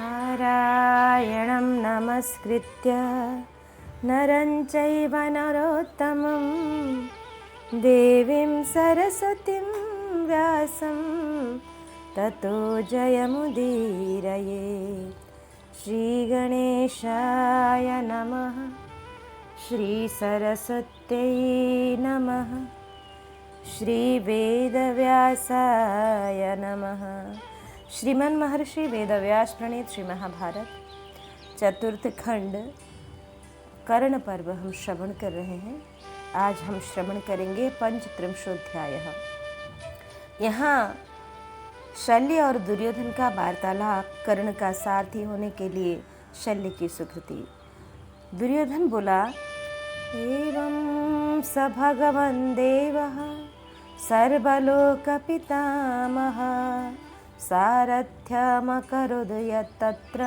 नारायणं नमस्कृत्य नरं चैव नरोत्तमं देवीं सरस्वतीं व्यासं ततो जयमुदीरये। श्रीगणेशाय नमः, श्रीसरस्वत्यै नमः, श्रीवेदव्यासाय नमः। श्रीमन महर्षि वेदव्यास प्रणीत श्री महाभारत चतुर्थ खंड कर्ण पर्व हम श्रवण कर रहे हैं। आज हम श्रवण करेंगे पंचत्रिंशोध्याय। यहाँ शल्य और दुर्योधन का वार्तालाप, कर्ण का सारथी होने के लिए शल्य की स्वीकृति। दुर्योधन बोला, एवं स भगवन् देवः सर्वलोकपितामहः सारथ्यमकरोद यत्तत्र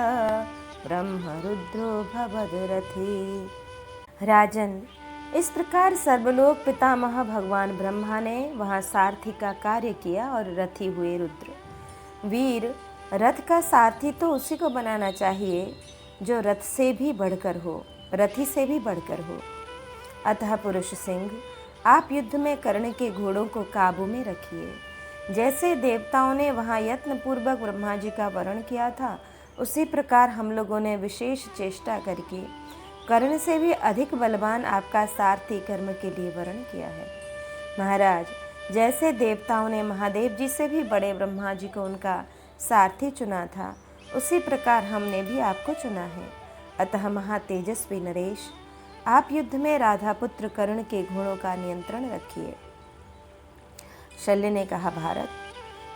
ब्रह्मरुद्रो भवदरथी। राजन, इस प्रकार सर्वलोक पितामह भगवान ब्रह्मा ने वहाँ सारथी का कार्य किया और रथी हुए रुद्र। वीर, रथ का सारथी तो उसी को बनाना चाहिए जो रथ से भी बढ़कर हो, रथी से भी बढ़कर हो। अतः पुरुष सिंह, आप युद्ध में कर्ण के घोड़ों को काबू में रखिए। जैसे देवताओं ने वहाँ यत्नपूर्वक ब्रह्मा जी का वरण किया था, उसी प्रकार हम लोगों ने विशेष चेष्टा करके कर्ण से भी अधिक बलवान आपका सारथी कर्म के लिए वरण किया है। महाराज, जैसे देवताओं ने महादेव जी से भी बड़े ब्रह्मा जी को उनका सारथी चुना था, उसी प्रकार हमने भी आपको चुना है। अतः महातेजस्वी नरेश, आप युद्ध में राधा पुत्र कर्ण के घोड़ों का नियंत्रण रखिए। शल्य ने कहा, भारत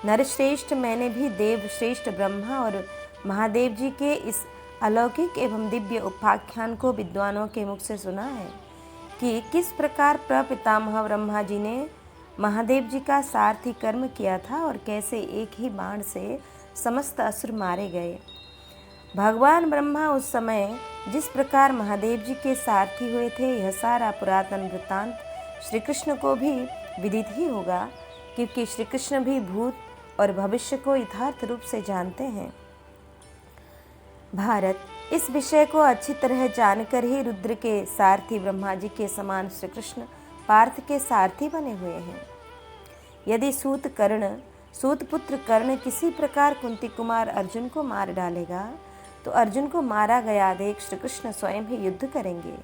नरश्रेष्ठ, मैंने भी देव श्रेष्ठ ब्रह्मा और महादेव जी के इस अलौकिक एवं दिव्य उपाख्यान को विद्वानों के मुख से सुना है कि किस प्रकार प्रपितामह ब्रह्मा जी ने महादेव जी का सारथी कर्म किया था और कैसे एक ही बाण से समस्त असुर मारे गए। भगवान ब्रह्मा उस समय जिस प्रकार महादेव जी के सारथी हुए थे, यह सारा पुरातन वृत्तांत श्री कृष्ण को भी विदित ही होगा, क्योंकि श्री कृष्ण भी भूत और भविष्य को यथार्थ रूप से जानते हैं। भारत, इस विषय को अच्छी तरह जानकर ही रुद्र के सारथी ब्रह्मा जी के समान श्री कृष्ण पार्थ के सारथी बने हुए हैं। यदि सूत पुत्र कर्ण किसी प्रकार कुंती कुमार अर्जुन को मार डालेगा, तो अर्जुन को मारा गया देख श्री कृष्ण स्वयं ही युद्ध करेंगे।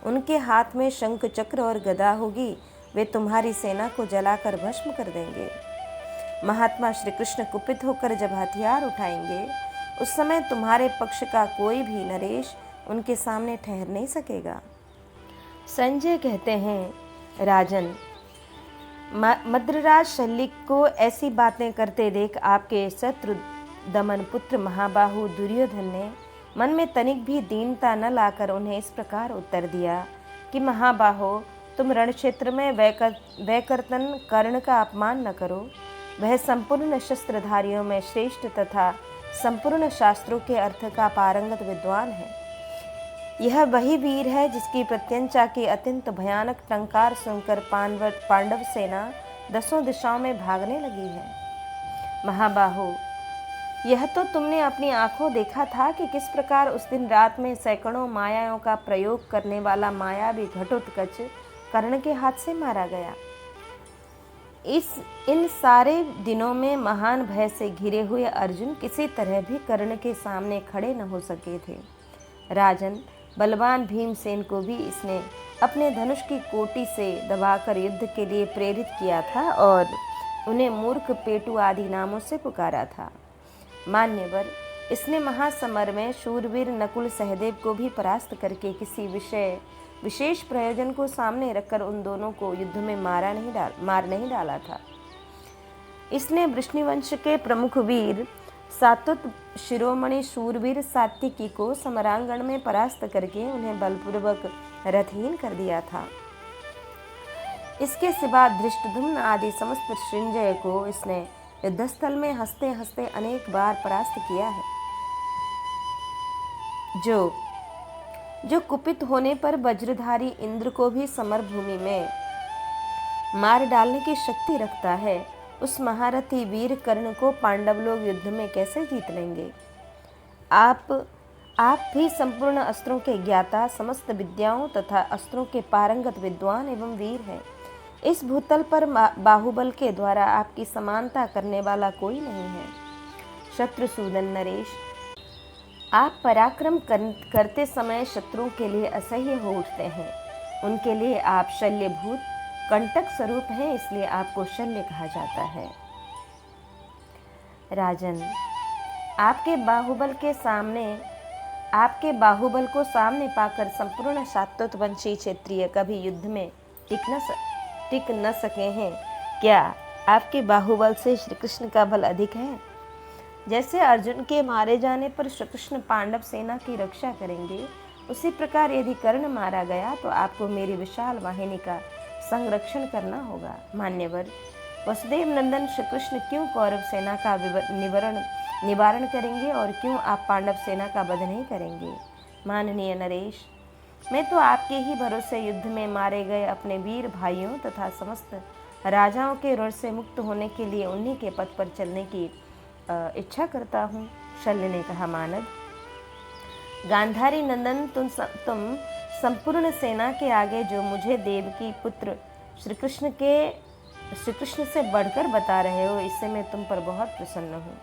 उनके हाथ में शंख चक्र और गदा होगी, वे तुम्हारी सेना को जलाकर भस्म कर देंगे। महात्मा श्री कृष्ण कुपित होकर जब हथियार उठाएंगे, उस समय तुम्हारे पक्ष का कोई भी नरेश उनके सामने ठहर नहीं सकेगा। संजय कहते हैं, राजन, मद्रराज शल्य को ऐसी बातें करते देख आपके शत्रु दमन पुत्र महाबाहु दुर्योधन ने मन में तनिक भी दीनता न लाकर उन्हें इस प्रकार उत्तर दिया कि महाबाहो, तुम रण क्षेत्र में वैकर्तन कर्ण का अपमान न करो। वह संपूर्ण शस्त्रधारियों में श्रेष्ठ तथा संपूर्ण शास्त्रों के अर्थ का पारंगत विद्वान है। यह वही वीर है जिसकी प्रत्यंचा की अत्यंत भयानक टंकार सुनकर पांडव सेना 10 दिशाओं में भागने लगी है। महाबाहो, यह तो तुमने अपनी आंखों देखा था कि किस प्रकार उस दिन रात में सैकड़ों मायाओं का प्रयोग करने वाला मायावी घटोत्कच कर्ण के हाथ से मारा गया। इन सारे दिनों में महान भय से घिरे हुए अर्जुन किसी तरह भी कर्ण के सामने खड़े न हो सके थे। राजन, बलवान भीमसेन को भी इसने अपने धनुष की कोटि से दबाकर युद्ध के लिए प्रेरित किया था और उन्हें मूर्ख, पेटू आदि नामों से पुकारा था। मान्यवर, इसने महासमर में शूरवीर नकुल सहदेव को भी परास्त करके किसी विशेष प्रयोजन को सामने रखकर उन दोनों को युद्ध में मार नहीं डाला था। इसने वृष्णिवंश के प्रमुख वीर सात्वत शिरोमणि शूरवीर सात्विकी को समरांगण में परास्त करके उन्हें बलपूर्वक रथहीन कर दिया था। इसके सिवा धृष्टद्युम्न आदि समस्त सृंजय को इसने युद्धस्थल में हंसते हंसते अनेक बार परास्त किया है। जो कुपित होने पर वज्रधारी इंद्र को भी समरभूमि में मार डालने की शक्ति रखता है, उस महारथी वीर कर्ण को पांडव लोग युद्ध में कैसे जीत लेंगे। आप भी संपूर्ण अस्त्रों के ज्ञाता, समस्त विद्याओं तथा अस्त्रों के पारंगत विद्वान एवं वीर हैं। इस भूतल पर बाहुबल के द्वारा आपकी समानता करने वाला कोई नहीं है। शत्रुसूदन नरेश, आप पराक्रम करते समय शत्रुओं के लिए असह्य हो उठते हैं। उनके लिए आप शल्यभूत कंटक स्वरूप हैं, इसलिए आपको शल्य कहा जाता है। राजन, आपके बाहुबल को सामने पाकर संपूर्ण शातवंशी क्षेत्रीय कभी युद्ध में टिक न सके हैं। क्या आपके बाहुबल से श्री कृष्ण का बल अधिक है? जैसे अर्जुन के मारे जाने पर श्री कृष्ण पांडव सेना की रक्षा करेंगे, उसी प्रकार यदि कर्ण मारा गया तो आपको मेरी विशाल वाहिनी का संरक्षण करना होगा। मान्यवर, वसुदेव नंदन श्री कृष्ण क्यों कौरव सेना का निवारण करेंगे और क्यों आप पांडव सेना का वध नहीं करेंगे? माननीय नरेश, मैं तो आपके ही भरोसे युद्ध में मारे गए अपने वीर भाइयों तथा समस्त राजाओं के ऋण से मुक्त होने के लिए उन्हीं के पथ पर चलने की इच्छा करता हूँ। शल्य ने कहा, मानद, गांधारी नंदन, तुम संपूर्ण सेना के आगे जो मुझे देवकी पुत्र श्री कृष्ण से बढ़कर बता रहे हो, इससे मैं तुम पर बहुत प्रसन्न हूँ।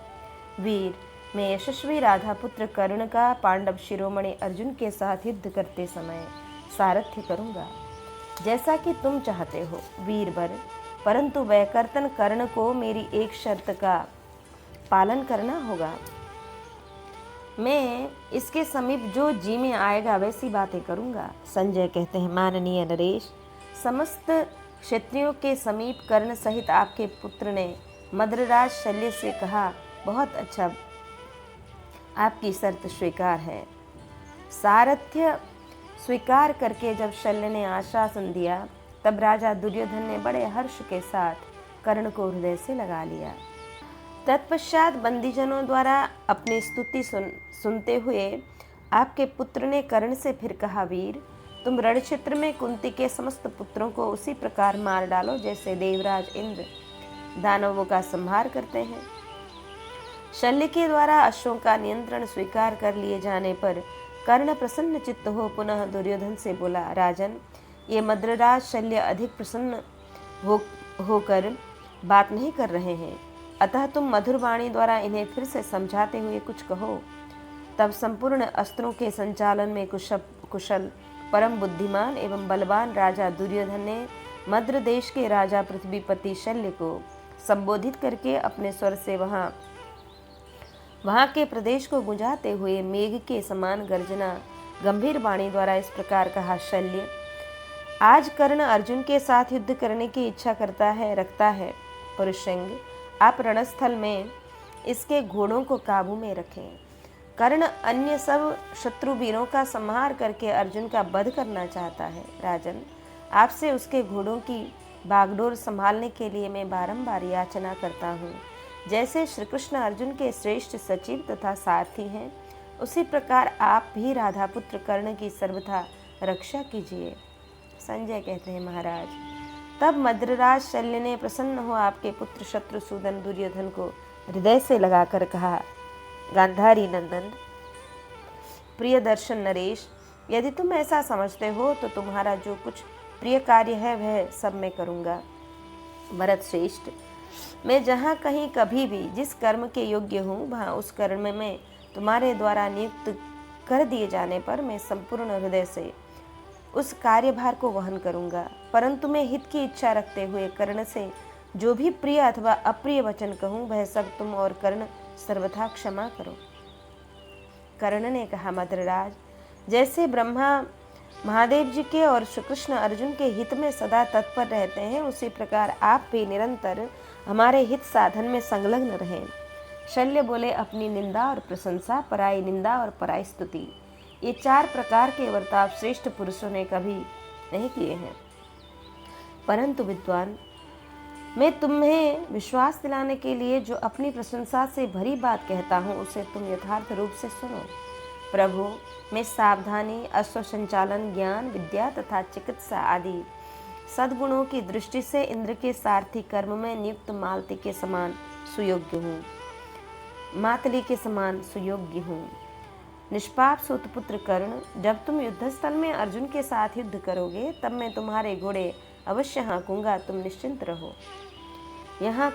वीर, मैं यशस्वी राधा पुत्र कर्ण का पांडव शिरोमणि अर्जुन के साथ युद्ध करते समय सारथ्य करूँगा, जैसा कि तुम चाहते हो वीरवर, परंतु वैकर्तन कर्ण को मेरी एक शर्त का पालन करना होगा। मैं इसके समीप जो जी में आएगा वैसी बातें करूँगा। संजय कहते हैं, माननीय नरेश, समस्त क्षत्रियों के समीप कर्ण सहित आपके पुत्र ने मद्रराज शल्य से कहा, बहुत अच्छा, आपकी शर्त स्वीकार है। सारथ्य स्वीकार करके जब शल्य ने आश्वासन दिया, तब राजा दुर्योधन ने बड़े हर्ष के साथ कर्ण को हृदय से लगा लिया। तत्पश्चात बंदीजनों द्वारा अपनी स्तुति सुनते हुए आपके पुत्र ने कर्ण से फिर कहा, वीर, तुम रण क्षेत्र में कुंती के समस्त पुत्रों को उसी प्रकार मार डालो जैसे देवराज इंद्र दानवों का संहार करते हैं। शल्य के द्वारा अश्वों का नियंत्रण स्वीकार कर लिए जाने पर कर्ण प्रसन्न चित्त हो पुनः दुर्योधन से बोला, राजन, ये मद्रराज शल्य अधिक प्रसन्न होकर बात नहीं कर रहे हैं, अतः तुम मधुर वाणी द्वारा इन्हें फिर से समझाते हुए कुछ कहो। तब संपूर्ण अस्त्रों के संचालन में कुशल परम बुद्धिमान एवं बलवान राजा दुर्योधन ने मद्र देश के राजा पृथ्वीपति शल्य को संबोधित करके अपने स्वर से वहाँ के प्रदेश को गुंजाते हुए मेघ के समान गर्जना गंभीर वाणी द्वारा इस प्रकार कहा, शल्य, आज कर्ण अर्जुन के साथ युद्ध करने की इच्छा रखता है। पुरुषंग, आप रणस्थल में इसके घोड़ों को काबू में रखें। कर्ण अन्य सब शत्रु वीरों का संहार करके अर्जुन का वध करना चाहता है। राजन, आपसे उसके घोड़ों की बागडोर संभालने के लिए मैं बारंबार याचना करता हूँ। जैसे श्री कृष्ण अर्जुन के श्रेष्ठ सचिव तथा सारथी हैं, उसी प्रकार आप भी राधा पुत्र कर्ण की सर्वथा रक्षा कीजिए। संजय कहते हैं, महाराज, तब मद्रराज शल्य ने प्रसन्न हो आपके पुत्र शत्रुसूदन दुर्योधन को हृदय से लगाकर कहा, गांधारी नंदन, प्रिय दर्शन नरेश, यदि तुम ऐसा समझते हो तो तुम्हारा जो कुछ प्रिय कार्य है वह सब मैं करूँगा। भरत श्रेष्ठ, मैं जहाँ कहीं कभी भी जिस कर्म के योग्य हूँ वहाँ उस कर्म में तुम्हारे द्वारा नियुक्त कर दिए जाने पर मैं संपूर्ण हृदय से उस कार्यभार को वहन करूँगा, परंतु मैं हित की इच्छा रखते हुए कर्ण से जो भी प्रिय अथवा अप्रिय वचन कहूँ वह सब तुम और कर्ण सर्वथा क्षमा करो। कर्ण ने कहा, मद्रराज, जैसे ब्रह्मा महादेव जी के और श्री कृष्ण अर्जुन के हित में सदा तत्पर रहते हैं, उसी प्रकार आप भी निरंतर हमारे हित साधन में संलग्न रहें। शल्य बोले, अपनी निंदा और प्रशंसा, पराई निंदा और पराई स्तुति, ये 4 प्रकार के वर्ताव श्रेष्ठ पुरुषों ने कभी नहीं किए हैं। परंतु विद्वान, मैं तुम्हें विश्वास दिलाने के लिए जो अपनी प्रशंसा से भरी बात कहता हूँ उसे तुम यथार्थ रूप से सुनो। प्रभु, मैं सावधानी, अश्व संचालन, ज्ञान, विद्या तथा चिकित्सा आदि सद्गुणों की दृष्टि से इंद्र के सारथी कर्म में नियुक्त मातली के समान सुयोग्य हूँ। निष्पाप सूतपुत्र कर्ण, जब तुम युद्धस्थल में अर्जुन के साथ युद्ध करोगे तब मैं तुम्हारे घोड़े अवश्य हाँकूंगा, तुम निश्चिंत रहो। यहाँ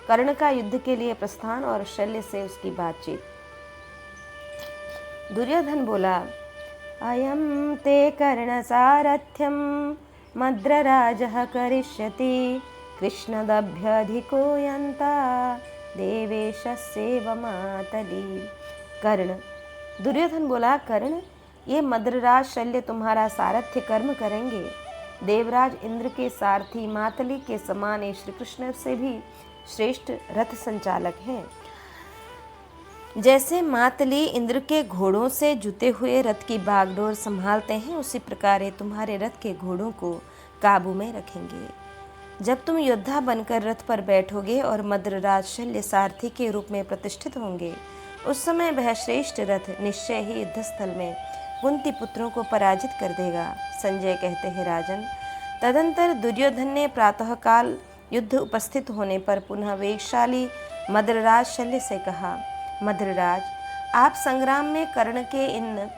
कर्ण का युद्ध के लिए प्रस्थान और शल्य से उसकी बातचीत। दुर्योधन बोला, अयं ते कर्णसारथ्यं मद्रराजः करिष्यति, कृष्णदभ्यधिको यन्ता देवेशस्येव मातली। कर्ण, दुर्योधन बोला, कर्ण, ये मद्रराज शल्य तुम्हारा सारथ्य कर्म करेंगे। देवराज इंद्र के सारथी मातली के समान ये श्री कृष्ण से भी श्रेष्ठ रथ संचालक हैं। जैसे मातली इंद्र के घोड़ों से जुते हुए रथ की बागडोर संभालते हैं, उसी प्रकार ये तुम्हारे रथ के घोड़ों को काबू में रखेंगे। जब तुम योद्धा बनकर रथ पर बैठोगे और मद्रराज शल्य सारथी के रूप में प्रतिष्ठित होंगे, उस समय वह श्रेष्ठ रथ निश्चय ही युद्धस्थल में कुंती पुत्रों को पराजित कर देगा। संजय कहते हैं, राजन, तदंतर दुर्योधन ने प्रातःकाल युद्ध उपस्थित होने पर पुनः वेगशाली मद्रराज शल्य से कहा, मद्रराज, आप संग्राम में कर्ण के इन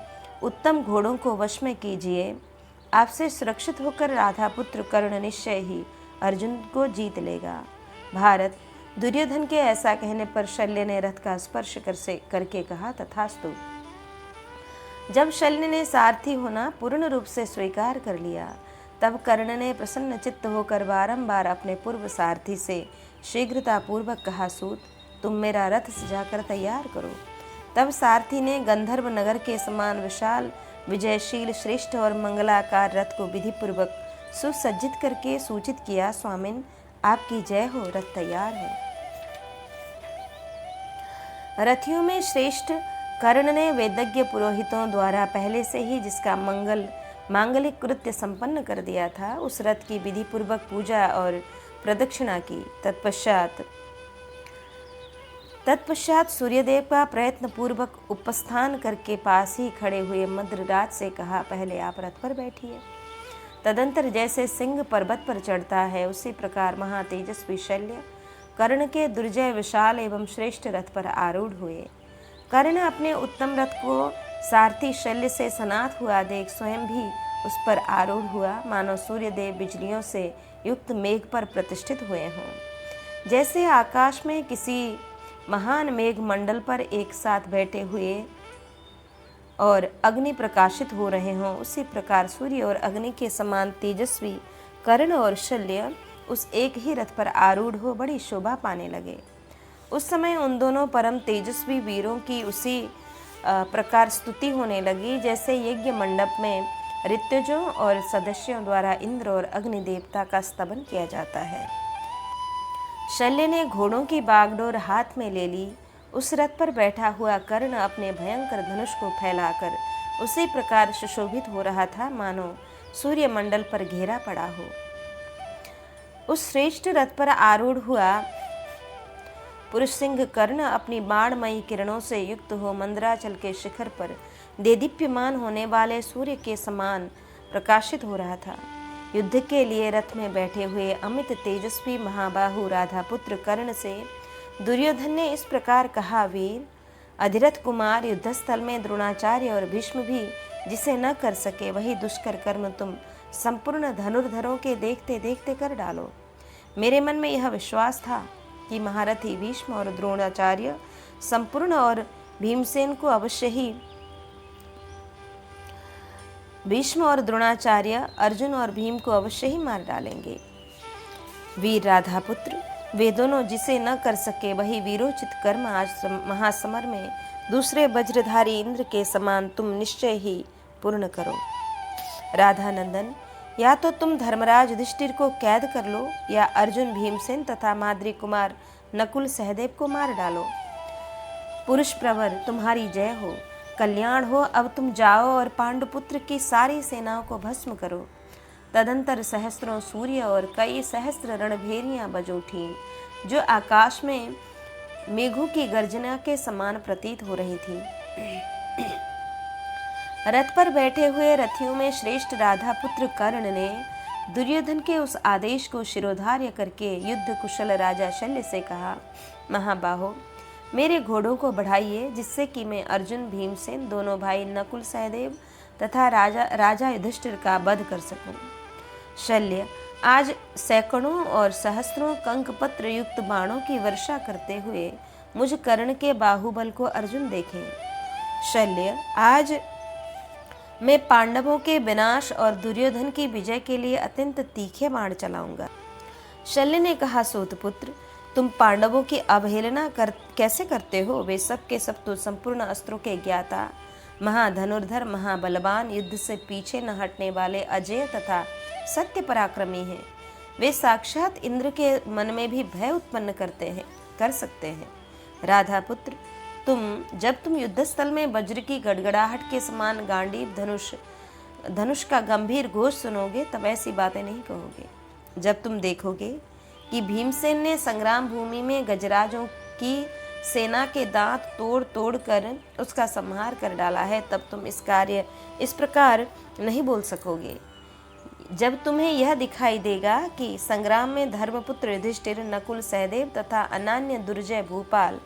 उत्तम घोड़ों को वश में कीजिए। आपसे सुरक्षित होकर राधा पुत्र कर्ण निश्चय ही अर्जुन को जीत लेगा। भारत, दुर्योधन के ऐसा कहने पर शल्य ने रथ का स्पर्श करके कहा, तथास्तु। जब शल्य ने सारथी होना पूर्ण रूप से स्वीकार कर लिया, तब कर्ण ने प्रसन्न चित्त होकर बारंबार अपने पूर्व सारथी से शीघ्रतापूर्वक कहा, सूत, तुम मेरा रथ सजाकर तैयार करो। तब सारथी ने गंधर्व नगर के समान विशाल, विजयशील, श्रेष्ठ और मंगलाकार रथ को विधिपूर्वक सुसज्जित करके सूचित किया, स्वामिन, आपकी जय हो, रथ तैयार है। रथियों में श्रेष्ठ कर्ण ने वेदज्ञ पुरोहितों द्वारा पहले से ही जिसका मांगलिक कृत्य संपन्न कर दिया था, उस रथ की विधि पूर्वक पूजा और प्रदक्षिणा की। तत्पश्चात सूर्यदेव का प्रयत्न पूर्वक उपस्थान करके पास ही खड़े हुए मद्रराज से कहा, पहले आप रथ पर बैठिए। तदंतर जैसे सिंह पर्वत पर चढ़ता है, उसी प्रकार महातेजस्वी शल्य कर्ण के दुर्जय विशाल एवं श्रेष्ठ रथ पर आरूढ़ हुए। कर्ण अपने उत्तम रथ को सारथी शल्य से सनाथ हुआ देख स्वयं भी उस पर आरूढ़ हुआ, मानो सूर्यदेव बिजलियों से युक्त मेघ पर प्रतिष्ठित हुए हों। जैसे आकाश में किसी महान मेघ मंडल पर एक साथ बैठे हुए और अग्नि प्रकाशित हो रहे हों, उसी प्रकार सूर्य और अग्नि के समान तेजस्वी कर्ण और शल्य उस एक ही रथ पर आरूढ़ हो बड़ी शोभा पाने लगे। उस समय उन दोनों परम तेजस्वी वीरों की उसी प्रकार स्तुति होने लगी, जैसे यज्ञ मंडप में ऋत्विजों और सदस्यों द्वारा इंद्र और अग्नि देवता का स्तवन किया जाता है। शल्य ने घोड़ों की बागडोर हाथ में ले ली। उस रथ पर बैठा हुआ कर्ण अपने भयंकर धनुष को फैलाकर उसी प्रकार सुशोभित हो रहा था, मानो सूर्य मंडल पर घेरा पड़ा हो। उस श्रेष्ठ रथ पर आरूढ़ हुआ पुरुष सिंह कर्ण अपनी बाणमयी किरणों से युक्त हो मंदराचल के शिखर पर देदीप्यमान होने वाले सूर्य के समान प्रकाशित हो रहा था। युद्ध के लिए रथ में बैठे हुए अमित तेजस्वी महाबाहु राधा पुत्र कर्ण से दुर्योधन ने इस प्रकार कहा, वीर, अधिरथ कुमार, युद्धस्थल में द्रोणाचार्य और भीष्म भी जिसे न कर सके, वही दुष्कर कर्म तुम संपूर्ण धनुर्धरों के देखते देखते कर डालो। मेरे मन में यह विश्वास था कि महारथी भीष्म और द्रोणाचार्य संपूर्ण और भीमसेन को अवश्य ही भीष्म और द्रोणाचार्य अर्जुन और भीम को अवश्य ही मार डालेंगे। वीर राधा पुत्र, वे दोनों जिसे न कर सके, वही वीरोचित कर्म आज महासमर में दूसरे वज्रधारी इंद्र के समान तुम निश्चय ही पूर्ण करो। राधा नंदन, या तो तुम धर्मराज युधिष्ठिर को कैद कर लो, या अर्जुन, भीमसेन तथा माद्री कुमार नकुल सहदेव को मार डालो। पुरुष प्रवर, तुम्हारी जय हो, कल्याण हो। अब तुम जाओ और पांडुपुत्र की सारी सेनाओं को भस्म करो। तदंतर सहस्त्रों सूर्य और कई सहस्त्र रणभेरियां बज उठी, जो आकाश में मेघों की गर्जना के समान प्रतीत हो रही थी। रथ पर बैठे हुए रथियों में श्रेष्ठ राधा पुत्र कर्ण ने दुर्योधन के उस आदेश को शिरोधार्य करके युद्ध कुशल राजा शल्य से कहा, महाबाहो, मेरे घोड़ों को बढ़ाइए, जिससे कि मैं अर्जुन, भीमसेन, दोनों भाई नकुल, सहदेव तथा राजा युधिष्ठिर का वध कर सकूं। शल्य, आज सैकड़ों और सहस्त्रों कंकपत्र युक्त बाणों की वर्षा करते हुए मुझ कर्ण के बाहुबल को अर्जुन देखें। शल्य, आज मैं पांडवों के विनाश और दुर्योधन की विजय के लिए अत्यंत तीखे बाण चलाऊंगा। शल्य ने कहा, सूतपुत्र, तुम पांडवों की अवहेलना कैसे करते हो? वे सब के सब तो संपूर्ण अस्त्रों के ज्ञाता, महाधनुर्धर, महाबलवान, युद्ध से पीछे न हटने वाले अजय तथा सत्य पराक्रमी हैं। वे साक्षात इंद्र के मन में भी भय उत्पन्न कर सकते हैं। राधा पुत्र, जब तुम युद्धस्थल में वज्र की गड़गड़ाहट के समान गांडीव धनुष का गंभीर घोष सुनोगे, तब ऐसी बातें नहीं कहोगे। जब तुम देखोगे कि भीमसेन ने संग्राम भूमि में गजराजों की सेना के दांत तोड़ तोड़ कर उसका संहार कर डाला है, तब तुम इस प्रकार नहीं बोल सकोगे। जब तुम्हें यह दिखाई देगा कि संग्राम में धर्मपुत्र युधिष्ठिर, नकुल, सहदेव तथा अनन्य दुर्जय भूपाल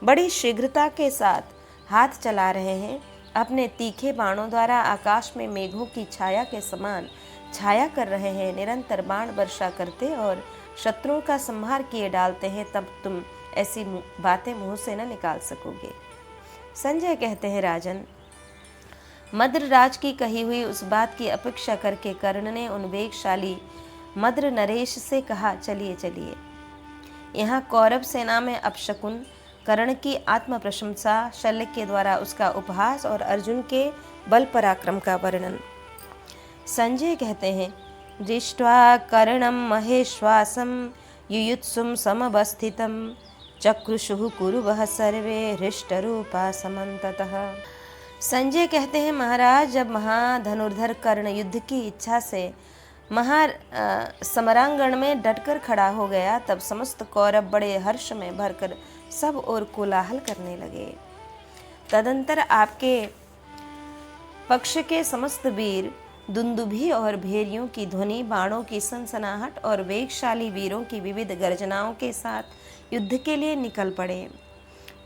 बड़ी शीघ्रता के साथ हाथ चला रहे हैं, अपने तीखे बाणों द्वारा आकाश में मेघों की छाया के समान छाया कर रहे हैं, निरंतर बाण वर्षा करते और शत्रुओं का संहार किए डालते हैं, तब तुम ऐसी बातें मुंह से न निकाल सकोगे। संजय कहते हैं, राजन, मद्रराज की कही हुई उस बात की अपेक्षा करके कर्ण ने उन वेगशाली मद्र नरेश से कहा, चलिए चलिए। यहाँ कौरव सेना में अपशकुन, कर्ण की आत्म प्रशंसा, शल्य के द्वारा उसका उपहास और अर्जुन के बल पराक्रम का वर्णन। संजय कहते हैं, दृष्ट्वा कर्णम महेश्वासम युयुत्सुम समवस्थितम चक्रुषुः कुरुवः सर्वे हृष्टरूपा समन्ततः। संजय कहते हैं, महाराज, जब महाधनुर्धर कर्ण युद्ध की इच्छा से समरांगण में डटकर खड़ा हो गया, तब समस्त कौरव बड़े हर्ष में भरकर सब और कोलाहल करने लगे। तदंतर आपके पक्ष के समस्त वीर दुंदुभी और भेरियों की ध्वनि, बाणों की सनसनाहट और वेगशाली वीरों की विविध गर्जनाओं के साथ युद्ध के लिए निकल पड़े।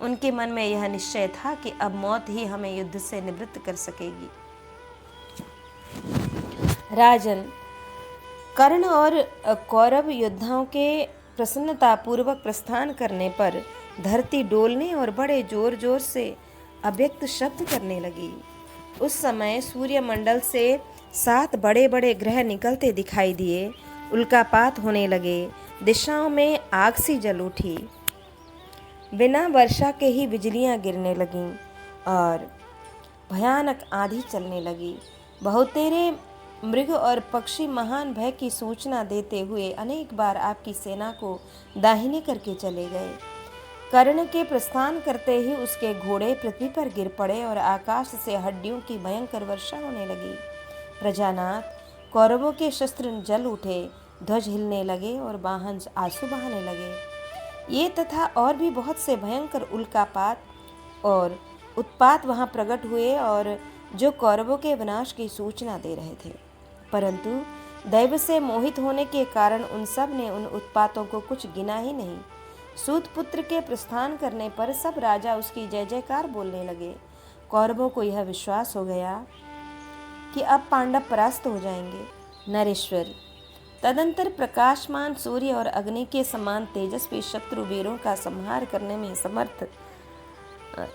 उनके मन में यह निश्चय था कि अब मौत ही हमें युद्ध से निवृत्त कर सकेगी। राजन, कर्ण और कौरव योद्धाओं के प्रसन्नता पूर्वक प्रस्थान करने पर धरती डोलने और बड़े जोर जोर से अव्यक्त शब्द करने लगी। उस समय सूर्यमंडल से 7 बड़े बड़े ग्रह निकलते दिखाई दिए, उल्कापात होने लगे, दिशाओं में आग सी जल उठी, बिना वर्षा के ही बिजलियां गिरने लगीं और भयानक आंधी चलने लगी। बहुतेरे मृग और पक्षी महान भय की सूचना देते हुए अनेक बार आपकी सेना को दाहिने करके चले गए। कर्ण के प्रस्थान करते ही उसके घोड़े पृथ्वी पर गिर पड़े और आकाश से हड्डियों की भयंकर वर्षा होने लगी। प्रजानाथ, कौरवों के शस्त्र जल उठे, ध्वज हिलने लगे और वाहन आंसू बहाने लगे। ये तथा और भी बहुत से भयंकर उल्कापात और उत्पात वहां प्रकट हुए और जो कौरवों के विनाश की सूचना दे रहे थे, परंतु दैव से मोहित होने के कारण उन सब ने उन उत्पातों को कुछ गिना ही नहीं। सूत पुत्र के प्रस्थान करने पर सब राजा उसकी जय जयकार बोलने लगे। कौरवों को यह विश्वास हो गया कि अब पांडव परास्त हो जाएंगे। नरेश्वर, तदंतर प्रकाशमान सूर्य और अग्नि के समान तेजस्वी शत्रु वीरों का संहार करने में समर्थ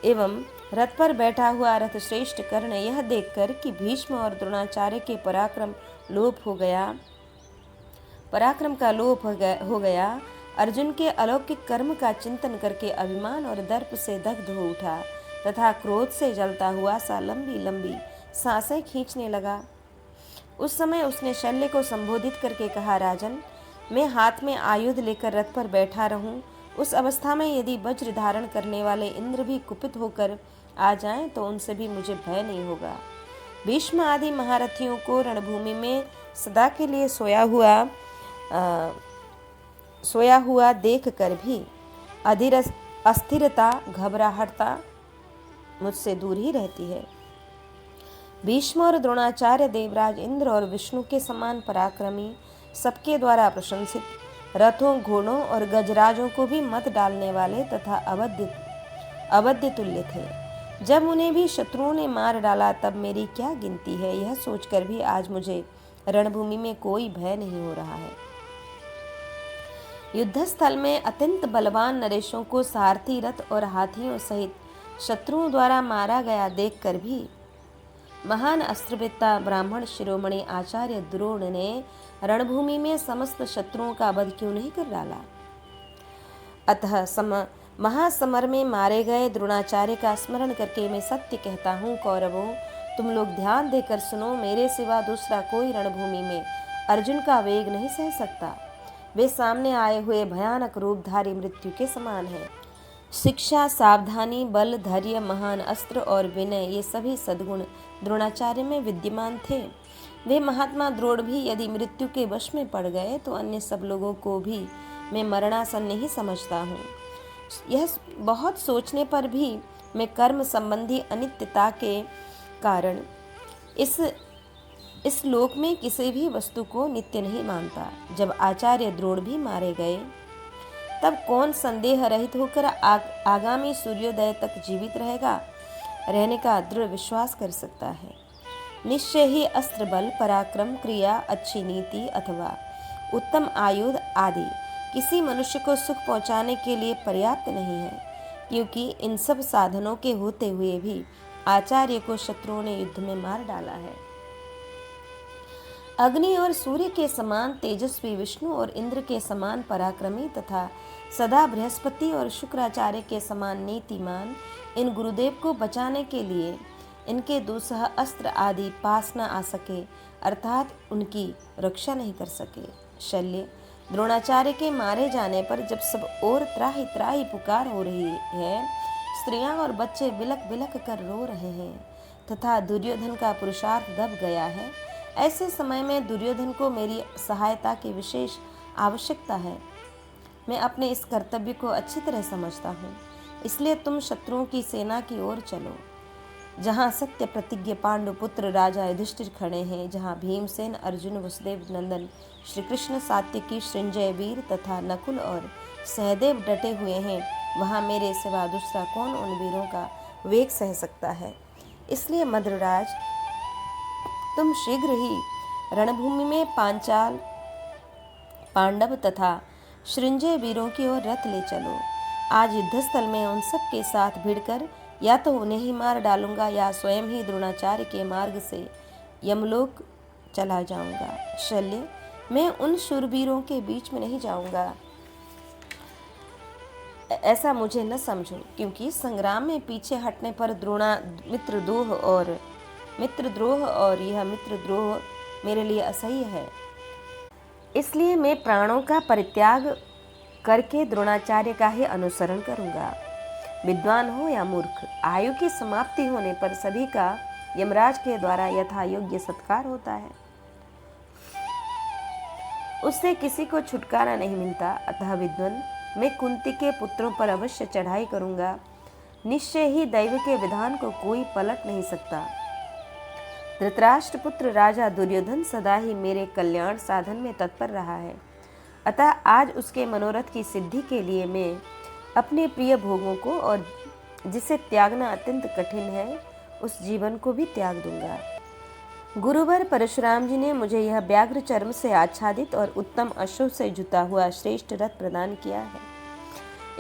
एवं रथ पर बैठा हुआ रथ श्रेष्ठ कर्ण यह देखकर कि भीष्म और द्रोणाचार्य के पराक्रम का लोप हो गया, अर्जुन के अलौकिक कर्म का चिंतन करके अभिमान और दर्प से दग्ध हो उठा तथा क्रोध से जलता हुआ सा लंबी लंबी सांसें खींचने लगा। उस समय उसने शल्य को संबोधित करके कहा, राजन, मैं हाथ में आयुध लेकर रथ पर बैठा रहूं, उस अवस्था में यदि वज्र धारण करने वाले इंद्र भी कुपित होकर आ जाएं तो उनसे भी मुझे भय नहीं होगा। भीष्म आदि महारथियों को रणभूमि में सदा के लिए सोया हुआ देख कर भी अस्थिरता, घबराहटता मुझसे दूर ही रहती है। भीष्म और द्रोणाचार्य, देवराज इंद्र और विष्णु के समान पराक्रमी, सबके द्वारा प्रशंसित, रथों, घोड़ों और गजराजों को भी मत डालने वाले तथा अवध्य तुल्य थे। जब उन्हें भी शत्रुओं ने मार डाला तब मेरी क्या गिनती है, यह सोचकर भी आज मुझे रणभूमि में कोई भय नहीं हो रहा है। युद्धस्थल में अत्यंत बलवान नरेशों को सारथी रथ और हाथियों सहित शत्रुओं द्वारा मारा गया देखकर भी महान अस्त्रवेत्ता ब्राह्मण शिरोमणि आचार्य द्रोण ने रणभूमि में समस्त शत्रुओं का वध क्यों नहीं कर डाला? अतः महासमर में मारे गए द्रोणाचार्य का स्मरण करके मैं सत्य कहता हूँ, कौरवों, तुम लोग ध्यान देकर सुनो, मेरे सिवा दूसरा कोई रणभूमि में अर्जुन का वेग नहीं सह सकता। वे सामने आए हुए भयानक रूपधारी मृत्यु के समान है। शिक्षा, सावधानी, बल, धैर्य, महान अस्त्र और विनय, ये सभी सद्गुण द्रोणाचार्य में विद्यमान थे। वे महात्मा द्रोण भी यदि मृत्यु के वश में पड़ गए तो अन्य सब लोगों को भी मैं मरणासन नहीं समझता हूँ। यह बहुत सोचने पर भी मैं कर्म संबंधी अनित्यता के कारण इस लोक में किसी भी वस्तु को नित्य नहीं मानता। जब आचार्य द्रोण भी मारे गए तब कौन संदेह रहित होकर आगामी सूर्योदय तक जीवित रहने का दृढ़ विश्वास कर सकता है। निश्चय ही अस्त्र बल, पराक्रम, क्रिया, अच्छी नीति अथवा उत्तम आयुध आदि किसी मनुष्य को सुख पहुंचाने के लिए पर्याप्त नहीं है, क्योंकि इन सब साधनों के होते हुए भी आचार्य को शत्रुओं ने युद्ध में मार डाला है। अग्नि और सूर्य के समान तेजस्वी विष्णु और इंद्र के समान पराक्रमी तथा सदा बृहस्पति और शुक्राचार्य के समान नीतिमान इन गुरुदेव को बचाने के लिए इनके दूसरा अस्त्र आदि पास न आ सके, अर्थात उनकी रक्षा नहीं कर सके। शल्य, द्रोणाचार्य के मारे जाने पर जब सब और त्राही त्राही पुकार हो रही है, स्त्रियां और बच्चे बिलक बिलक कर रो रहे हैं तथा दुर्योधन का पुरुषार्थ दब गया है, ऐसे समय में दुर्योधन को मेरी सहायता की विशेष आवश्यकता है। मैं अपने इस कर्तव्य को अच्छी तरह समझता हूँ, इसलिए तुम शत्रुओं की सेना की ओर चलो, जहाँ सत्य प्रतिज्ञ पांडुपुत्र राजा युधिष्ठिर खड़े हैं, जहाँ भीमसेन, अर्जुन, वसुदेव नंदन श्री कृष्ण, सात्यकी, सृंजय वीर तथा नकुल और सहदेव डटे हुए हैं, वहाँ मेरे सिवा दूसरा कौन उन वीरों का वेग सह सकता है। इसलिए मद्रराज, तुम शीघ्र ही रणभूमि में पांचाल, पांडव तथा सृंजय वीरों की ओर रथ ले चलो। आज युद्धस्थल में उन सब के साथ भिड़कर या तो उन्हें ही मार डालूंगा या स्वयं ही द्रोणाचार्य के मार्ग से यमलोक चला जाऊंगा। शल्य, मैं उन शूरवीरों के बीच में नहीं जाऊंगा, ऐसा मुझे न समझो, क्योंकि संग्राम में पीछे हटने पर मित्रद्रोह और यह मित्रद्रोह मेरे लिए असह्य है। इसलिए मैं प्राणों का परित्याग करके द्रोणाचार्य का ही अनुसरण करूंगा। विद्वान हो या मूर्ख, आयु की समाप्ति होने पर सभी का यमराज के द्वारा यथा योग्य सत्कार होता है, उससे किसी को छुटकारा नहीं मिलता। अतः विद्वान, मैं कुंती के पुत्रों पर अवश्य चढ़ाई करूंगा। निश्चय ही दैव के विधान को कोई पलट नहीं सकता। धृतराष्ट्र पुत्र राजा दुर्योधन सदा ही मेरे कल्याण साधन में तत्पर रहा है, अतः आज उसके मनोरथ की सिद्धि के लिए मैं अपने प्रिय भोगों को और जिसे त्यागना अत्यंत कठिन है उस जीवन को भी त्याग दूंगा। गुरुवर परशुराम जी ने मुझे यह व्याघ्र चर्म से आच्छादित और उत्तम अश्व से जुता हुआ श्रेष्ठ रथ प्रदान किया है।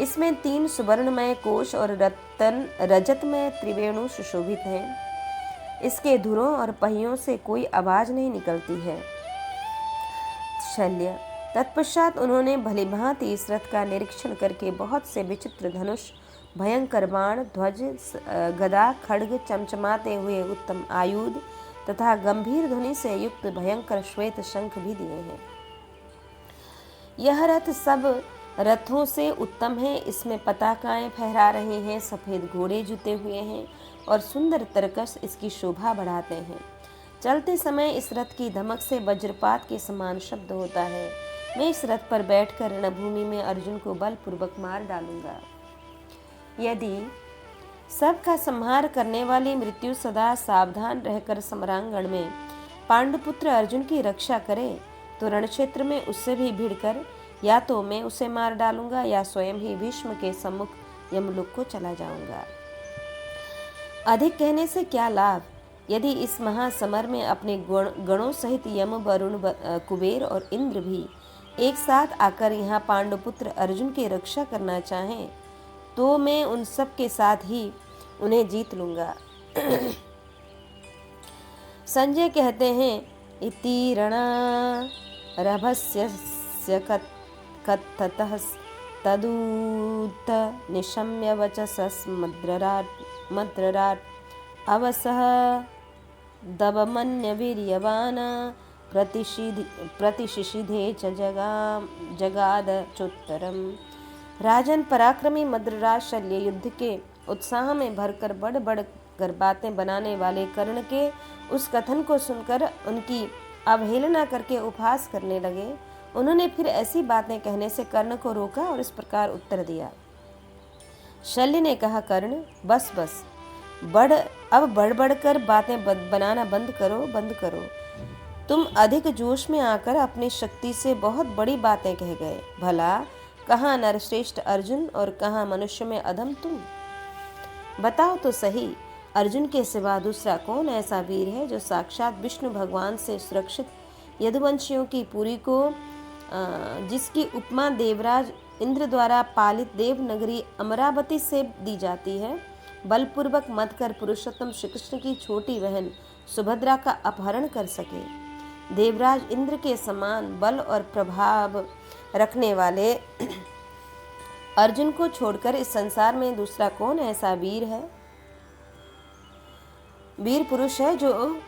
इसमें 3 सुवर्णमय कोश और रजतमय त्रिवेणु सुशोभित हैं। इसके धुरों और पहियों से कोई आवाज नहीं निकलती है। शल्य, तत्पश्चात उन्होंने भलीभांति इस रथ का निरीक्षण करके बहुत से विचित्र धनुष, भयंकर बाण, ध्वज, गदा, खड्ग, चमचमाते हुए उत्तम आयुध तथा गंभीर ध्वनि से युक्त भयंकर श्वेत शंख भी दिए हैं। यह रथ सब रथों से उत्तम है। इसमें पताकाएं फहरा रहे हैं, सफेद घोड़े जुते हुए हैं और सुंदर तरकस इसकी शोभा बढ़ाते हैं। चलते समय इस रथ की धमक से वज्रपात के समान शब्द होता है। मैं इस रथ पर बैठकर रणभूमि में अर्जुन को बलपूर्वक मार डालूंगा। यदि सबका संहार करने वाली मृत्यु सदा सावधान रहकर समरांगण में पांडुपुत्र अर्जुन की रक्षा करे तो रणक्षेत्र में उससे भी भिड़कर या तो मैं उसे मार डालूंगा या स्वयं ही भीष्म के सम्मुख यमलोक को चला जाऊंगा। अधिक कहने से क्या लाभ? यदि इस महासमर में अपने गणों सहित यम, वरुण, कुबेर और इंद्र भी एक साथ आकर यहाँ पांडुपुत्र अर्जुन की रक्षा करना चाहें तो मैं उन सब के साथ ही उन्हें जीत लूंगा। संजय कहते हैं, इति रणरभस्य कथतः तदूत निशम्य वचसस्मद्रराट अवसः दवमन्यवीर्यवान् प्रतिशिशिधे च जगाद चोत्तरम। राजन, पराक्रमी मद्रराज शल्य युद्ध के उत्साह में भरकर बढ़ बढ़ कर बातें बनाने वाले कर्ण के उस कथन को सुनकर उनकी अवहेलना करके उपहास करने लगे। उन्होंने फिर ऐसी बातें कहने से कर्ण को रोका और इस प्रकार उत्तर दिया। शल्य ने कहा, कर्ण, बस बस, अब बढ़ बढ़ कर बातें बनाना बंद करो। तुम अधिक जोश में आकर अपनी शक्ति से बहुत बड़ी बातें कह गए। भला कहाँ नरश्रेष्ठ अर्जुन और कहाँ मनुष्य में अधम तुम? बताओ तो सही, अर्जुन के सिवा दूसरा कौन ऐसा वीर है जो साक्षात विष्णु भगवान से सुरक्षित यदुवंशियों की पुरी को, जिसकी उपमा देवराज इंद्र द्वारा पालित देवनगरी अमरावती से दी जाती है, बलपूर्वक मत कर पुरुषोत्तम श्री कृष्ण की छोटी बहन सुभद्रा का अपहरण कर सके? देवराज इंद्र के समान बल और प्रभाव रखने वाले अर्जुन को छोड़कर इस संसार में दूसरा कौन ऐसा वीर पुरुष है जो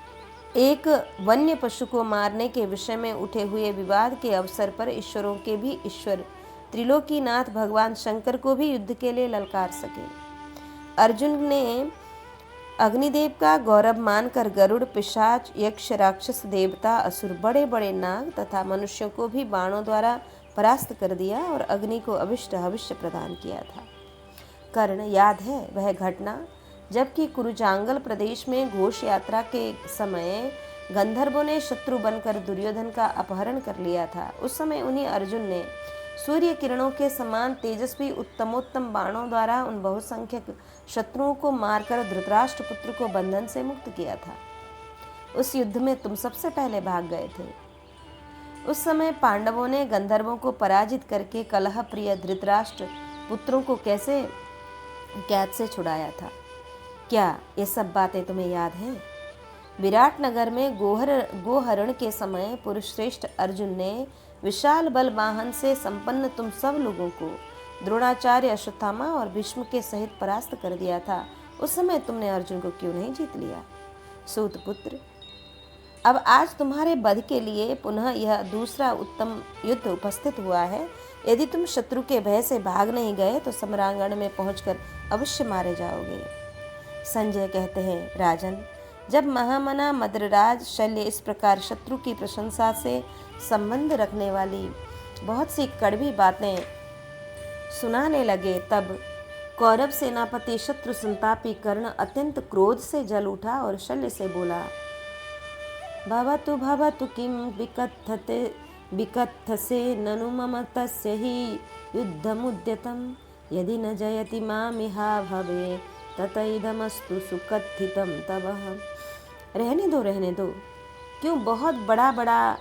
एक वन्य पशु को मारने के विषय में उठे हुए विवाद के अवसर पर ईश्वरों के भी ईश्वर त्रिलोकीनाथ भगवान शंकर को भी युद्ध के लिए ललकार सके? अर्जुन ने अग्निदेव का गौरव मानकर गरुड़, पिशाच, यक्ष, राक्षस, देवता, असुर, बड़े बड़े नाग तथा मनुष्यों को भी बाणों द्वारा परास्त कर दिया और अग्नि को अभिष्ट भविष्य प्रदान किया था। कर्ण, याद है वह घटना जबकि कुरुचांगल प्रदेश में घोष यात्रा के समय गंधर्वों ने शत्रु बनकर दुर्योधन का अपहरण कर लिया था। उस समय उन्हीं अर्जुन ने सूर्य किरणों के समान तेजस्वी उत्तमोत्तम बाणों द्वारा उन बहुसंख्यक शत्रुओं को मारकर धृतराष्ट्र पुत्र को बंधन से मुक्त किया था। उस युद्ध में तुम सबसे पहले भाग गए थे। उस समय पांडवों ने गंधर्वों को पराजित करके कलह प्रिय धृतराष्ट्र पुत्रों को कैसे कैद से छुड़ाया था? क्या ये सब बातें तुम्हें याद हैं? विराट नगर में गोहरण के समय पुरुषश्रेष्ठ अर्जुन ने विशाल बल वाहन से संपन्न तुम सब लोगों को द्रोणाचार्य, अश्वत्थामा और भीष्म के सहित परास्त कर दिया था। उस समय तुमने अर्जुन को क्यों नहीं जीत लिया? सूत पुत्र, अब आज तुम्हारे वध के लिए पुनः यह दूसरा उत्तम युद्ध उपस्थित हुआ है। यदि तुम शत्रु के भय से भाग नहीं गए तो सम्रांगण में पहुंचकर अवश्य मारे जाओगे। संजय कहते हैं, राजन, जब महामना मद्रराज शल्य इस प्रकार शत्रु की प्रशंसा से संबंध रखने वाली बहुत सी कड़वी बातें सुनाने लगे, तब कौरव सेनापति शत्रु संतापी कर्ण अत्यंत क्रोध से जल उठा और शल्य से बोला, भवतु किम विकथसे ननु मम तस्य हि युद्धमुद्यतम् यदि न जयति मामिहा भवे ततैदमस्तु सुकथितं तवः। रहने दो, क्यों बहुत बड़बड़ा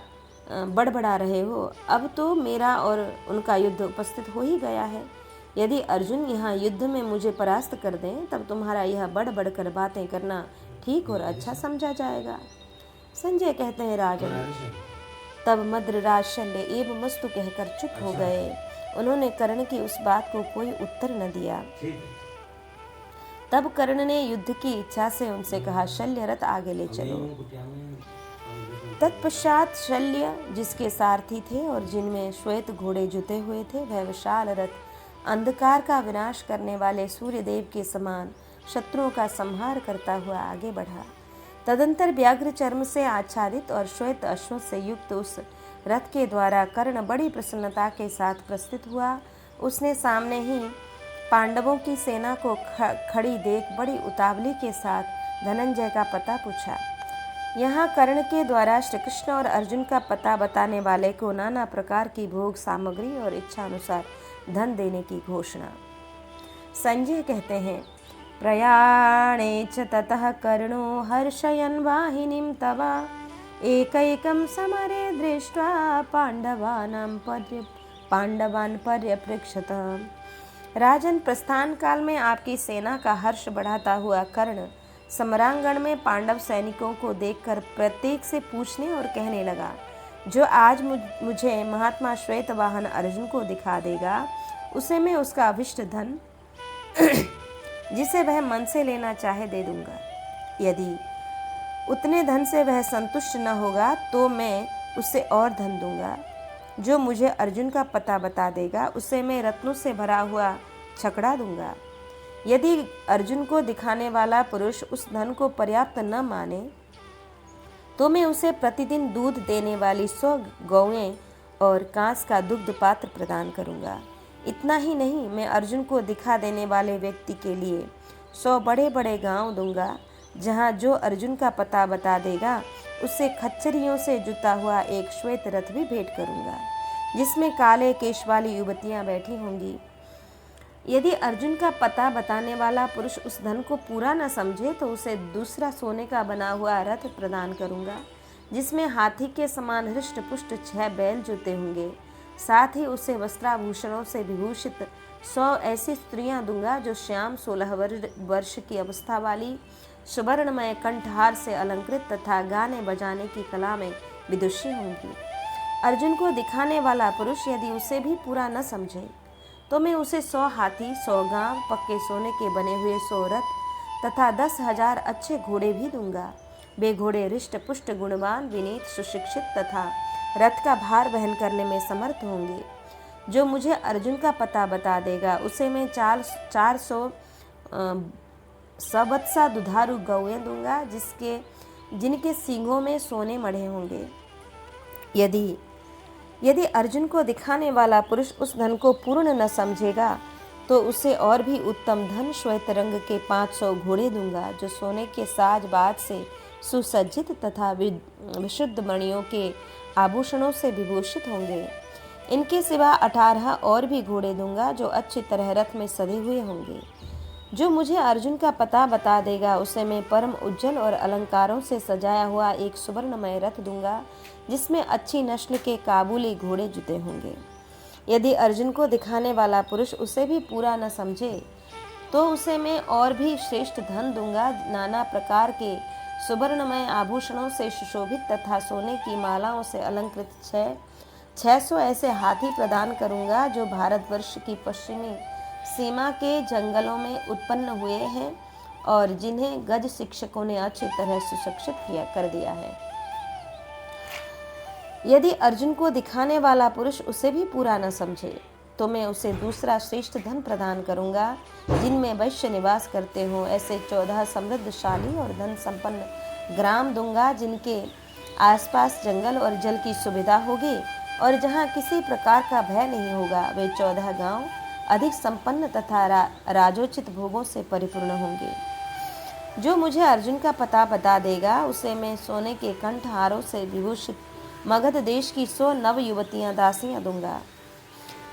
रहे हो? अब तो मेरा और उनका युद्ध उपस्थित हो ही गया है। यदि अर्जुन यहाँ युद्ध में मुझे परास्त कर दें तब तुम्हारा यह बढ़ कर बातें करना ठीक और अच्छा समझा जाएगा। संजय कहते हैं, राजन, तब मद्रराज शल्य एवं मस्तु कहकर चुप हो गए। उन्होंने कर्ण की उस बात को कोई उत्तर न दिया। तब कर्ण ने युद्ध की इच्छा से उनसे कहा, शल्य, रथ आगे ले चलो। तत्पश्चात शल्य, जिसके सारथी थे और जिनमें श्वेत घोड़े जुते हुए थे, वह विशाल रथ अंधकार का विनाश करने वाले सूर्यदेव के समान शत्रुओं का संहार करता हुआ आगे बढ़ा। तदंतर व्याघ्र चर्म से आच्छादित और श्वेत अश्वों से युक्त उस रथ के द्वारा कर्ण बड़ी प्रसन्नता के साथ प्रस्थित हुआ। उसने सामने ही पांडवों की सेना को खड़ी देख बड़ी उतावली के साथ धनंजय का पता पूछा। यहाँ कर्ण के द्वारा श्री कृष्ण और अर्जुन का पता बताने वाले को नाना प्रकार की भोग सामग्री और इच्छा अनुसार धन देने की घोषणा। संजय कहते हैं, प्रयाणे च ततः कर्णो हर्षयन् वाहिनीं तव एकैकं समरे दृष्ट्वा पांडवान् पर्यपृक्षत। राजन, प्रस्थान काल में आपकी सेना का हर्ष बढ़ाता हुआ कर्ण समरांगण में पांडव सैनिकों को देखकर प्रत्येक से पूछने और कहने लगा, जो आज मुझे महात्मा श्वेतवाहन अर्जुन को दिखा देगा, उसे मैं उसका अभिष्ट धन जिसे वह मन से लेना चाहे दे दूंगा। यदि उतने धन से वह संतुष्ट न होगा तो मैं उसे और धन दूंगा। जो मुझे अर्जुन का पता बता देगा, उसे मैं रत्नों से भरा हुआ छकड़ा दूंगा। यदि अर्जुन को दिखाने वाला पुरुष उस धन को पर्याप्त न माने तो मैं उसे प्रतिदिन दूध देने वाली 100 गौएं और कांस का दुग्ध पात्र प्रदान करूंगा। इतना ही नहीं, मैं अर्जुन को दिखा देने वाले व्यक्ति के लिए 100 बड़े बड़े गांव दूंगा, जहां जो अर्जुन का पता बता देगा उसे खच्चरियों से जुता हुआ एक श्वेत रथ भी भेंट करूंगा, जिसमें काले केश वाली युवतियां बैठी होंगी। यदि अर्जुन का पता बताने वाला पुरुष उस धन को पूरा न समझे तो उसे दूसरा सोने का बना हुआ रथ प्रदान करूंगा, जिसमें हाथी के समान हृष्ट पुष्ट 6 बैल जुते होंगे। साथ ही उसे वस्त्राभूषणों से विभूषित 100 ऐसी स्त्रियां दूंगा जो श्याम 16 वर्ष की अवस्था वाली, सुवर्णमय कंठहार से अलंकृत तथा गाने बजाने की कला में विदुषी होंगी। अर्जुन को दिखाने वाला पुरुष यदि उसे भी पूरा न समझे तो मैं उसे 100 हाथी, 100 गांव, पक्के सोने के बने हुए 100 रथ तथा 10,000 अच्छे घोड़े भी दूंगा। वे घोड़े हृष्ट पुष्ट, गुणवान, विनीत, सुशिक्षित तथा रथ का भार वहन करने में समर्थ होंगे। जो मुझे अर्जुन का पता बता देगा, उसे मैं 400 सवत्सा दुधारू गौएं दूंगा, जिनके सींगों में सोने मढ़े होंगे। यदि अर्जुन को दिखाने वाला पुरुष उस धन को पूर्ण न समझेगा तो उसे और भी उत्तम धन श्वेत रंग के 500 घोड़े दूंगा, जो सोने के साज बाज से सुसज्जित तथा विशुद्ध मणियों के आभूषणों से विभूषित होंगे। इनके सिवा 18 और भी घोड़े दूंगा, जो अच्छी तरह रथ में सधे हुए होंगे। जो मुझे अर्जुन का पता बता देगा, उसे मैं परम उज्जवल और अलंकारों से सजाया हुआ एक सुवर्णमय रथ दूंगा, जिसमें अच्छी नस्ल के काबुली घोड़े जुते होंगे। यदि अर्जुन को दिखाने वाला पुरुष उसे भी पूरा न समझे तो उसे मैं और भी श्रेष्ठ धन दूंगा। नाना प्रकार के सुवर्णमय आभूषणों से सुशोभित तथा सोने की मालाओं से अलंकृत 600 ऐसे हाथी प्रदान करूंगा, जो भारतवर्ष की पश्चिमी सीमा के जंगलों में उत्पन्न हुए हैं और जिन्हें गज शिक्षकों ने अच्छी तरह सुशिक्षित कर दिया है। यदि अर्जुन को दिखाने वाला पुरुष उसे भी पूरा न समझे तो मैं उसे दूसरा श्रेष्ठ धन प्रदान करूंगा, जिनमें वैश्य निवास करते हों ऐसे 14 समृद्धशाली और धन संपन्न ग्राम दूंगा, जिनके आसपास जंगल और जल की सुविधा होगी और जहां किसी प्रकार का भय नहीं होगा। वे 14 गांव अधिक संपन्न तथा राजोचित भोगों से परिपूर्ण होंगे। जो मुझे अर्जुन का पता बता देगा, उसे मैं सोने के कंठहारों से विभूषित मगध देश की 100 नव युवतियां दासियां दूंगा।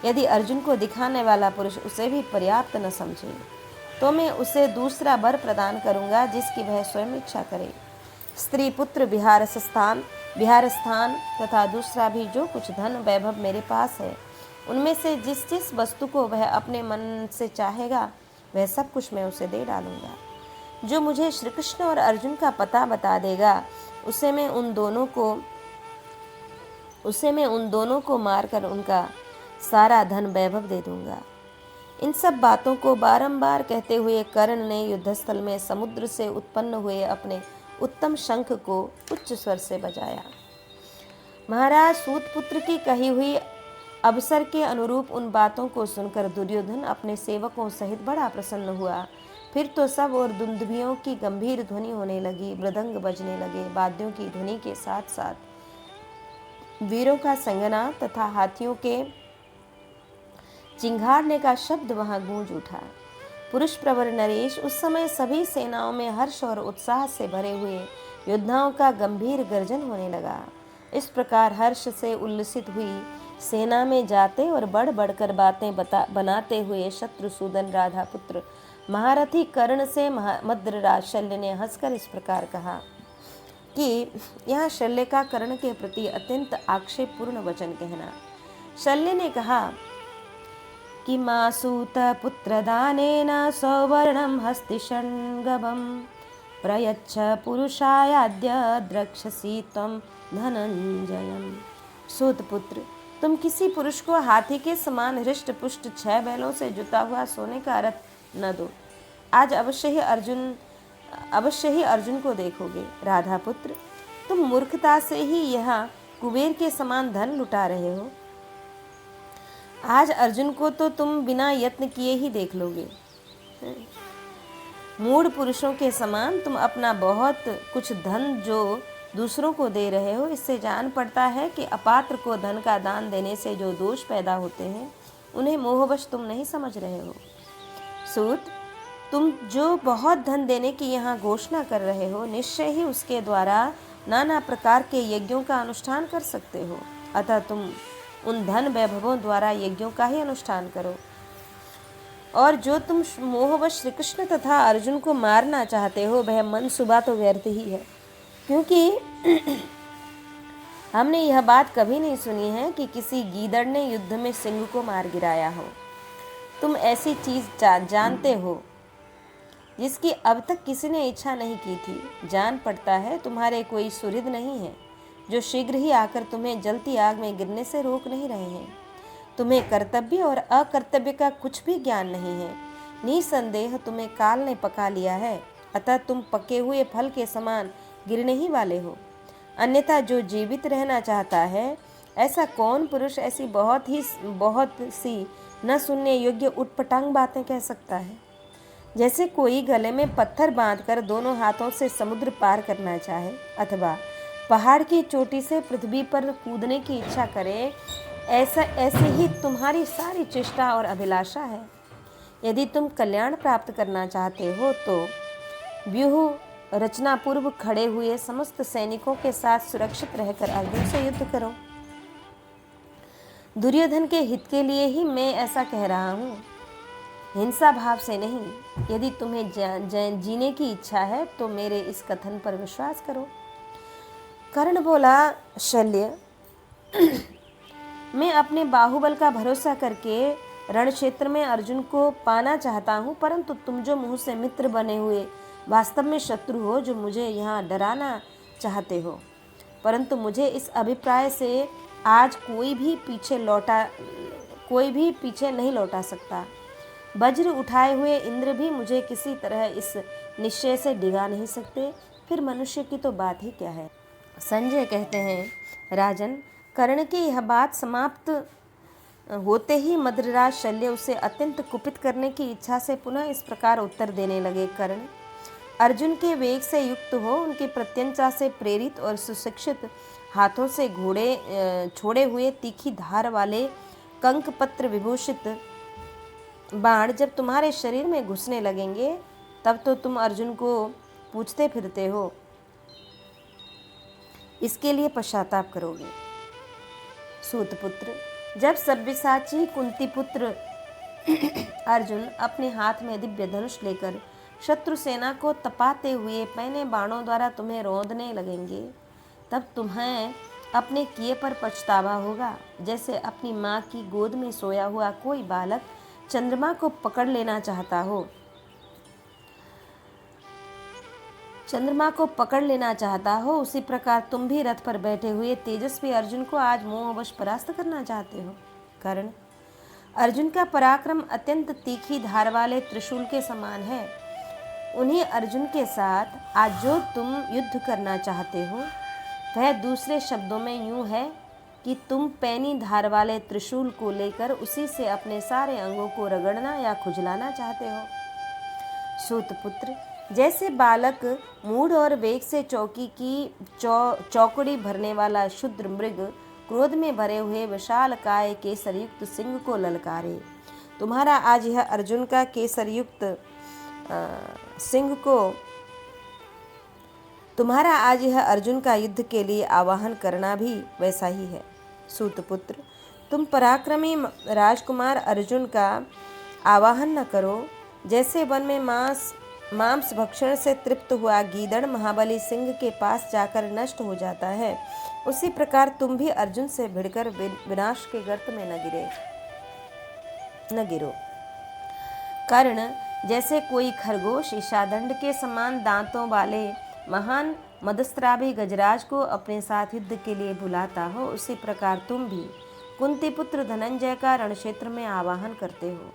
यदि अर्जुन को दिखाने वाला पुरुष उसे भी पर्याप्त न समझे तो मैं उसे दूसरा वर प्रदान करूंगा, जिसकी वह स्वयं इच्छा करे। स्त्री पुत्र विहार स्थान तथा दूसरा भी जो कुछ धन वैभव मेरे पास है, उनमें से जिस जिस वस्तु को वह अपने मन से चाहेगा, वह सब कुछ मैं उसे दे डालूंगा। जो मुझे श्री कृष्ण और अर्जुन का पता बता देगा, उसे मैं उन दोनों को मारकर उनका सारा धन वैभव दे दूंगा। इन सब बातों को बारंबार कहते हुए कर्ण ने युद्धस्थल में समुद्र से उत्पन्न हुए अपने उत्तम शंख को उच्च स्वर से बजाया। महाराज सूतपुत्र की कही हुई अवसर के अनुरूप उन बातों को सुनकर दुर्योधन अपने सेवकों सहित बड़ा प्रसन्न हुआ। फिर तो सब और दुंदुभियों की गंभीर ध्वनि होने लगी, मृदंग बजने लगे, वाद्यों की ध्वनि के साथ साथ वीरों का संगना तथा हाथियों के चिंघाड़ने का शब्द वहां गूंज उठा। पुरुष प्रवर नरेश, उस समय सभी सेनाओं में हर्ष और उत्साह से भरे हुए योद्धाओं का गंभीर गर्जन होने लगा। इस प्रकार हर्ष से उल्लसित हुई सेना में जाते और बढ़ बढ़कर बातें बनाते हुए शत्रुसूदन राधा पुत्र महारथी कर्ण से मद्रराज शल्य ने हंसकर इस प्रकार कहा कि यहाँ शल्य का कर्ण के प्रति अत्यंत आक्षेपपूर्ण वचन कहना। शल्य ने कहा कि मासूत पुत्र दानेन सौवर्णम हस्तिषण्गवम प्रयच्छ पुरुषायाद्य द्रक्षसी त्वं धनंजयम। सूत पुत्र, तुम किसी पुरुष को हाथी के समान हृष्ट पुष्ट 6 बैलों से जुता हुआ सोने का रथ न दो। आज अवश्य ही अर्जुन को देखोगे। राधा पुत्र, तुम मूर्खता से ही यहाँ कुबेर के समान धन लुटा रहे हो। आज अर्जुन को तो तुम बिना यत्न किए ही देख लोगे। मूढ़ पुरुषों के समान तुम अपना बहुत कुछ धन जो दूसरों को दे रहे हो, इससे जान पड़ता है कि अपात्र को धन का दान देने से जो दोष पैदा होते हैं उन्हें मोहवश तुम नहीं समझ रहे हो। सूत, तुम जो बहुत धन देने की यहाँ घोषणा कर रहे हो, निश्चय ही उसके द्वारा नाना प्रकार के यज्ञों का अनुष्ठान कर सकते हो। अतः तुम उन धन वैभवों द्वारा यज्ञों का ही अनुष्ठान करो। और जो तुम मोहवश श्री कृष्ण तथा अर्जुन को मारना चाहते हो, वह मनसूबा तो व्यर्थ ही है, क्योंकि हमने यह बात कभी नहीं सुनी है कि किसी गीदड़ ने युद्ध में सिंह को मार गिराया हो। तुम ऐसी चीज जानते हो जिसकी अब तक किसी ने इच्छा नहीं की थी। जान पड़ता है तुम्हारे कोई सुहृद नहीं है जो शीघ्र ही आकर तुम्हें जलती आग में गिरने से रोक नहीं रहे हैं। तुम्हें कर्तव्य और अकर्तव्य का कुछ भी ज्ञान नहीं है। निसंदेह तुम्हें काल ने पका लिया है, अतः तुम पके हुए फल के समान गिरने ही वाले हो। अन्यथा जो जीवित रहना चाहता है, ऐसा कौन पुरुष ऐसी बहुत सी न सुनने योग्य उटपटांग बातें कह सकता है। जैसे कोई गले में पत्थर बांधकर दोनों हाथों से समुद्र पार करना चाहे, अथवा पहाड़ की चोटी से पृथ्वी पर कूदने की इच्छा करे, ऐसे ही तुम्हारी सारी चेष्टा और अभिलाषा है। यदि तुम कल्याण प्राप्त करना चाहते हो तो व्यूह रचना पूर्व खड़े हुए समस्त सैनिकों के साथ सुरक्षित रहकर अर्जुन से युद्ध करो। दुर्योधन के हित के लिए ही मैं ऐसा कह रहा हूँ, हिंसा भाव से नहीं। यदि तुम्हें जीने की इच्छा है तो मेरे इस कथन पर विश्वास करो। कर्ण बोला, शल्य, मैं अपने बाहुबल का भरोसा करके रण क्षेत्र में अर्जुन को पाना चाहता हूँ, परंतु तुम जो मुँह से मित्र बने हुए वास्तव में शत्रु हो, जो मुझे यहाँ डराना चाहते हो। परंतु मुझे इस अभिप्राय से आज कोई भी पीछे नहीं लौटा सकता। वज्र उठाए हुए इंद्र भी मुझे किसी तरह इस निश्चय से डिगा नहीं सकते, फिर मनुष्य की तो बात ही क्या है। संजय कहते हैं, राजन, कर्ण की यह बात समाप्त होते ही मद्रराज शल्य उसे अत्यंत कुपित करने की इच्छा से पुनः इस प्रकार उत्तर देने लगे। कर्ण, अर्जुन के वेग से युक्त हो, उनकी प्रत्यंचा से प्रेरित और सुशिक्षित हाथों से छोड़े हुए तीखी धार वाले कंक पत्र विभूषित बाण जब तुम्हारे शरीर में घुसने लगेंगे, तब तो तुम अर्जुन को पूछते फिरते हो। इसके लिए पश्चाताप करोगे। सूतपुत्र, जब सब्यसाची कुंती पुत्र अर्जुन अपने हाथ में दिव्य धनुष लेकर शत्रु सेना को तपाते हुए पैने बाणों द्वारा तुम्हें रौंदने लगेंगे, तब तुम्हें अपने किए पर पछतावा होगा। जैसे अपनी माँ की गोद में सोया हुआ कोई बालक चंद्रमा को पकड़ लेना चाहता हो, उसी प्रकार तुम भी रथ पर बैठे हुए तेजस्वी अर्जुन को आज मोहवश परास्त करना चाहते हो। कर्ण, अर्जुन का पराक्रम अत्यंत तीखी धार वाले त्रिशूल के समान है। उन्हीं अर्जुन के साथ आज जो तुम युद्ध करना चाहते हो, वह दूसरे शब्दों में यूं है कि तुम पैनी धार वाले त्रिशूल को लेकर उसी से अपने सारे अंगों को रगड़ना या खुजलाना चाहते हो। सूतपुत्र, जैसे बालक मूढ़ और वेग से चौकी की चौकड़ी भरने वाला क्षुद्र मृग क्रोध में भरे हुए विशाल काय केसरयुक्त सिंह को ललकारे, तुम्हारा आज यह अर्जुन का केसरयुक्त तुम्हारा आज यह अर्जुन का युद्ध के लिए आवाहन करना भी वैसा ही है। सूतपुत्र, तुम पराक्रमी राजकुमार अर्जुन का आवाहन न करो। जैसे वन में मांस भक्षण से तृप्त हुआ गीदड़ महाबली सिंह के पास जाकर नष्ट हो जाता है, उसी प्रकार तुम भी अर्जुन से भिड़कर विनाश के गर्त में न गिरो। कर्ण, जैसे कोई खरगोश ईशादंड के समान दांतों वाले महान मदस्त्रावी गजराज को अपने साथ युद्ध के लिए बुलाता हो, उसी प्रकार तुम भी कुंती पुत्र धनंजय का रणक्षेत्र में आवाहन करते हो।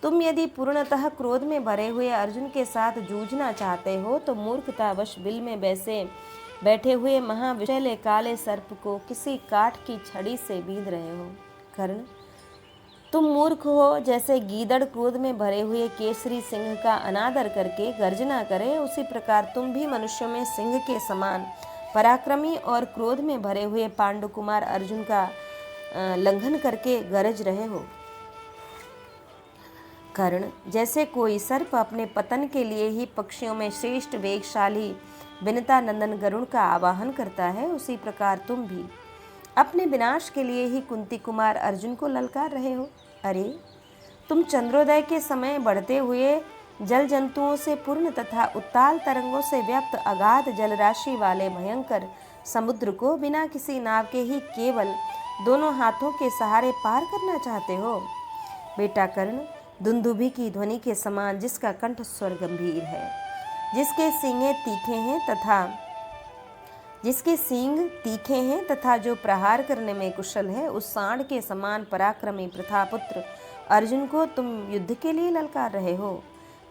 तुम यदि पूर्णतः क्रोध में भरे हुए अर्जुन के साथ जूझना चाहते हो तो मूर्खतावश बिल में बैठे हुए महाविषैले काले सर्प को किसी काठ की छड़ी से बींध रहे हो। कर्ण, तुम मूर्ख हो। जैसे गीदड़ क्रोध में भरे हुए केसरी सिंह का अनादर करके गर्जना करे, उसी प्रकार तुम भी मनुष्यों में सिंह के समान पराक्रमी और क्रोध में भरे हुए पांडु कुमार अर्जुन का लंघन करके गरज रहे हो। कर्ण, जैसे कोई सर्प अपने पतन के लिए ही पक्षियों में श्रेष्ठ वेगशाली विनता नंदन गरुड़ का आवाहन करता है, उसी प्रकार तुम भी अपने विनाश के लिए ही कुंती कुमार अर्जुन को ललकार रहे हो। अरे, तुम चंद्रोदय के समय बढ़ते हुए जल जंतुओं से पूर्ण तथा उत्ताल तरंगों से व्याप्त अगाध जलराशि वाले भयंकर समुद्र को बिना किसी नाव के ही केवल दोनों हाथों के सहारे पार करना चाहते हो। बेटा कर्ण, दुंदुभी की ध्वनि के समान जिसका कंठ स्वर गंभीर है, जिसके सींग तीखे हैं तथा जो प्रहार करने में कुशल है, उस सांड के समान पराक्रमी प्रथापुत्र अर्जुन को तुम युद्ध के लिए ललकार रहे हो।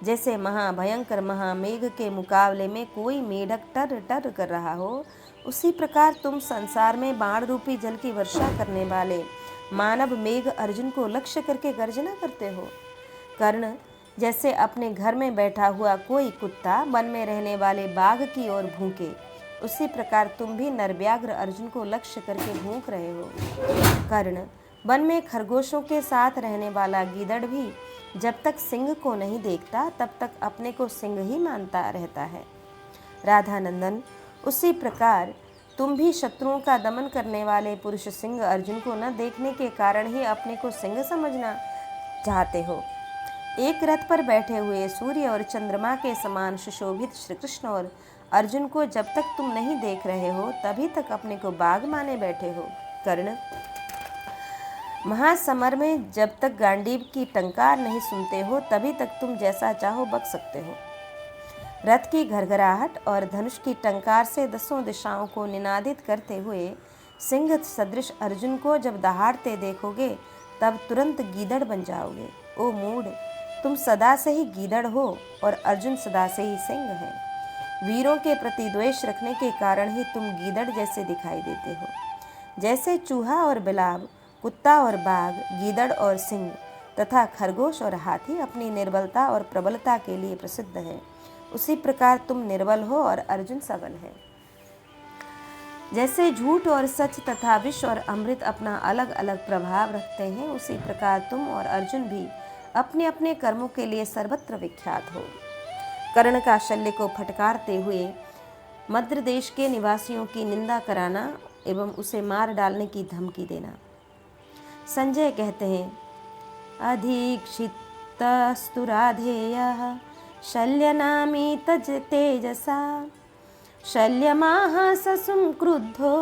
जैसे महाभयंकर महामेघ के मुकाबले में कोई मेढक टर टर कर रहा हो, उसी प्रकार तुम संसार में बाण रूपी जल की वर्षा करने वाले मानव मेघ अर्जुन को लक्ष्य करके गर्जना करते हो। कर्ण, जैसे अपने घर में बैठा हुआ कोई कुत्ता वन में रहने वाले बाघ की ओर भूखे, उसी प्रकार तुम भी नरव्याघ्र अर्जुन को लक्ष्य करके भूख रहे हो। कर्ण, वन में खरगोशों के साथ रहने वाला गीदड़ भी जब तक सिंह को नहीं देखता तब तक अपने को सिंह ही मानता रहता है। राधानंदन, उसी प्रकार तुम भी शत्रुओं का दमन करने वाले पुरुष सिंह अर्जुन को न देखने के कारण ही अपने को सिंह समझना चाहते हो। एक रथ पर बैठे हुए सूर्य और चंद्रमा के समान सुशोभित श्री कृष्ण और अर्जुन को जब तक तुम नहीं देख रहे हो तभी तक अपने को बाघ माने बैठे हो। कर्ण, महासमर में जब तक गांडीव की टंकार नहीं सुनते हो तभी तक तुम जैसा चाहो बक सकते हो। रथ की घरघराहट और धनुष की टंकार से दसों दिशाओं को निनादित करते हुए सिंह सदृश अर्जुन को जब दहाड़ते देखोगे तब तुरंत गीदड़ बन जाओगे। ओ मूढ़, तुम सदा से ही गीदड़ हो और अर्जुन सदा से ही सिंह है। वीरों के प्रति द्वेष रखने के कारण ही तुम गीदड़ जैसे दिखाई देते हो। जैसे चूहा और बिलाव, कुत्ता और बाघ, गीदड़ और सिंह तथा खरगोश और हाथी अपनी निर्बलता और प्रबलता के लिए प्रसिद्ध हैं, उसी प्रकार तुम निर्बल हो और अर्जुन सबल है। जैसे झूठ और सच तथा विष और अमृत अपना अलग अलग प्रभाव रखते हैं, उसी प्रकार तुम और अर्जुन भी अपने अपने कर्मों के लिए सर्वत्र विख्यात हो। कर्ण का शल्य को फटकारते हुए मद्र देश के निवासियों की निंदा कराना एवं उसे मार डालने की धमकी देना। संजय कहते हैं, अधीक्षितस्तु राधेयः शल्यनामी तज तेजसा शल्यमाह ससुं क्रुद्धो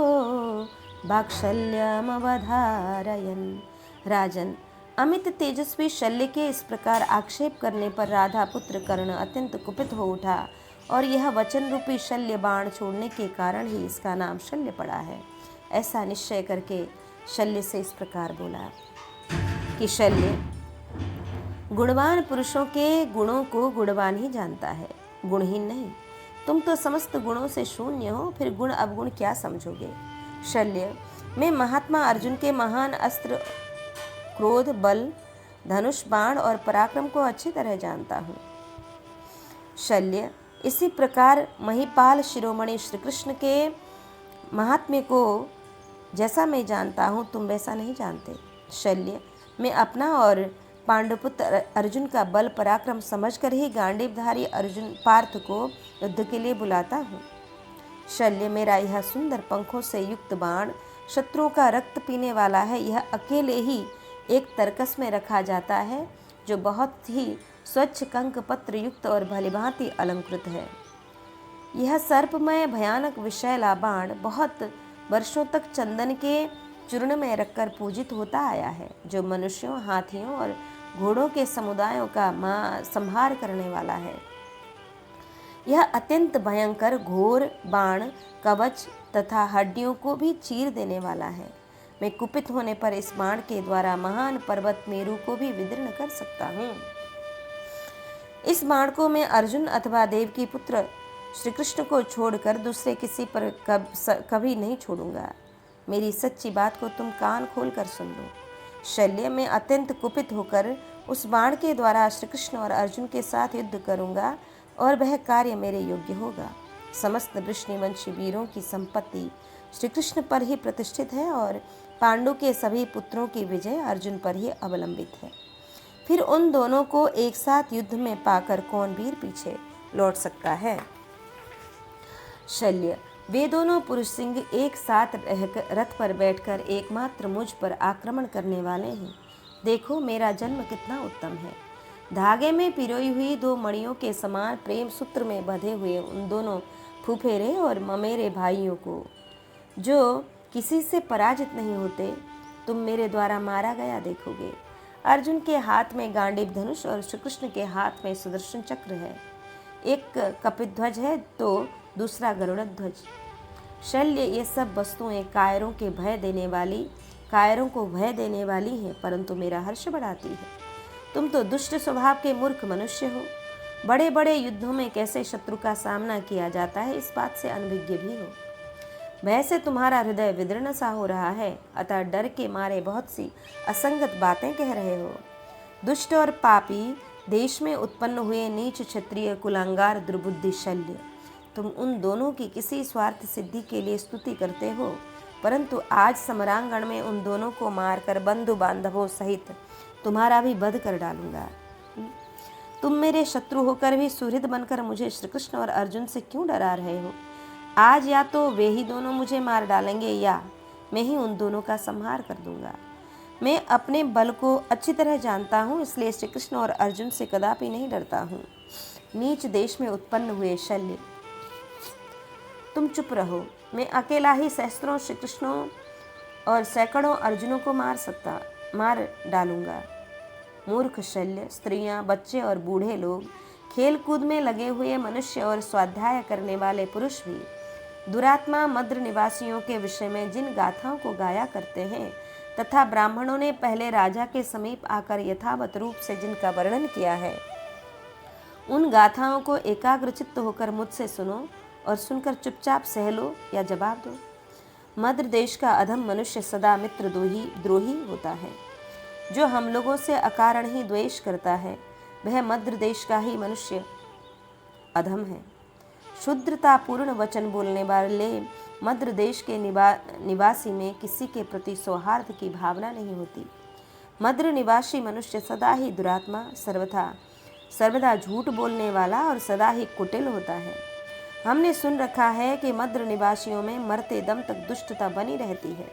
वाक्शल्यमवधारयन्। राजन, अमित तेजस्वी शल्य के इस प्रकार आक्षेप करने पर राधा पुत्र कर्ण अत्यंत कुपित हो उठा और यह वचन रूपी शल्य बाण छोड़ने के कारण ही इसका नाम शल्य पड़ा है। ऐसा निश्चय करके शल्य से इस प्रकार बोला कि शल्य गुणवान पुरुषों के गुणों को गुणवान ही जानता है, गुणहीन नहीं। तुम तो समस्त गुणों से शून्य हो, फिर गुण अवगुण क्या समझोगे। शल्य, मैं महात्मा अर्जुन के महान अस्त्र क्रोध, बल, धनुष, बाण और पराक्रम को अच्छी तरह जानता हूँ। शल्य, इसी प्रकार महिपाल शिरोमणि श्री कृष्ण के महात्म्य को जैसा मैं जानता हूँ तुम वैसा नहीं जानते। शल्य, मैं अपना और पांडुपुत्र अर्जुन का बल पराक्रम समझकर ही गांडीवधारी अर्जुन पार्थ को युद्ध के लिए बुलाता हूँ। शल्य, मेरा यह सुंदर पंखों से युक्त बाण शत्रुओं का रक्त पीने वाला है। यह अकेले ही एक तरकस में रखा जाता है जो बहुत ही स्वच्छ कंक पत्र युक्त और भलीभांति अलंकृत है। यह सर्पमय भयानक विषैला बाण बहुत वर्षों तक चंदन के चूर्ण में रखकर पूजित होता आया है, जो मनुष्यों, हाथियों और घोड़ों के समुदायों का संहार करने वाला है। यह अत्यंत भयंकर घोर बाण कवच तथा हड्डियों को भी चीर देने वाला है। मैं कुपित होने पर इस बाण के द्वारा महान पर्वत मेरु को भी विदीर्ण कर सकता हूँ। इस बाण को मैं अर्जुन अथवा देवकी पुत्र श्री कृष्ण को छोड़कर दूसरे किसी पर कभी नहीं छोड़ूंगा। मेरी सच्ची बात को तुम कान खोलकर सुन लो। शल्य, मैं अत्यंत कुपित होकर उस बाण के द्वारा श्री कृष्ण और अर्जुन के साथ युद्ध करूंगा और वह कार्य मेरे योग्य होगा। समस्त वृष्णिवंशी वीरों की संपत्ति श्री कृष्ण पर ही प्रतिष्ठित है और पांडु के सभी पुत्रों की विजय अर्जुन पर ही अवलंबित है। फिर उन दोनों को एक साथ युद्ध में पाकर कौन वीर पीछे लौट सकता है। शल्य, वे दोनों पुरुष सिंह एक साथ रथ पर बैठकर एकमात्र मुझ पर आक्रमण करने वाले हैं। देखो मेरा जन्म कितना उत्तम है। धागे में पिरोई हुई दो मणियों के समान प्रेम सूत्र में बंधे हुए उन दोनों फुफेरे और ममेरे भाइयों को, जो किसी से पराजित नहीं होते, तुम मेरे द्वारा मारा गया देखोगे। अर्जुन के हाथ में गांडीव धनुष और श्री कृष्ण के हाथ में सुदर्शन चक्र है। एक कपिध्वज है तो दूसरा गरुड़ध्वज। शल्य, ये सब वस्तुएं कायरों को भय देने वाली हैं, परंतु मेरा हर्ष बढ़ाती है। तुम तो दुष्ट स्वभाव के मूर्ख मनुष्य हो। बड़े बड़े युद्धों में कैसे शत्रु का सामना किया जाता है, इस बात से अनभिज्ञ भी हो। भय से तुम्हारा हृदय विदीर्ण सा हो रहा है, अतः डर के मारे बहुत सी असंगत बातें कह रहे हो। दुष्ट और पापी देश में उत्पन्न हुए नीच क्षत्रिय कुलांगार दुर्बुद्धि शल्य, तुम उन दोनों की किसी स्वार्थ सिद्धि के लिए स्तुति करते हो, परंतु आज समरांगण में उन दोनों को मारकर बंधु बांधवों सहित तुम्हारा भी वध कर डालूंगा। तुम मेरे शत्रु होकर भी सुहृद बनकर मुझे श्री कृष्ण और अर्जुन से क्यों डरा रहे हो। आज या तो वे ही दोनों मुझे मार डालेंगे या मैं ही उन दोनों का संहार कर दूंगा। मैं अपने बल को अच्छी तरह जानता हूँ, इसलिए श्री कृष्ण और अर्जुन से कदापि नहीं डरता हूँ। नीच देश में उत्पन्न हुए शल्य, तुम चुप रहो। मैं अकेला ही सहस्त्रों श्री कृष्णों और सैकड़ों अर्जुनों को मार डालूंगा। मूर्ख शल्य, स्त्रियां, बच्चे और बूढ़े लोग, खेल कूद में लगे हुए मनुष्य और स्वाध्याय करने वाले पुरुष भी दुरात्मा मद्र निवासियों के विषय में जिन गाथाओं को गाया करते हैं तथा ब्राह्मणों ने पहले राजा के समीप आकर यथावत रूप से जिनका वर्णन किया है, उन गाथाओं को एकाग्रचित्त होकर मुझसे सुनो और सुनकर चुपचाप सह लो या जवाब दो। मद्र देश का अधम मनुष्य सदा मित्र द्रोही होता है। जो हम लोगों से अकारण ही द्वेष करता है, वह मद्र देश का ही मनुष्य अधम है। शुद्रता पूर्ण वचन बोलने वाले मद्र देश के निवासी में किसी के प्रति सौहार्द की भावना नहीं होती। मद्र निवासी मनुष्य सदा ही दुरात्मा, सर्वदा झूठ बोलने वाला और सदा ही कुटिल होता है। हमने सुन रखा है कि मद्र निवासियों में मरते दम तक दुष्टता बनी रहती है।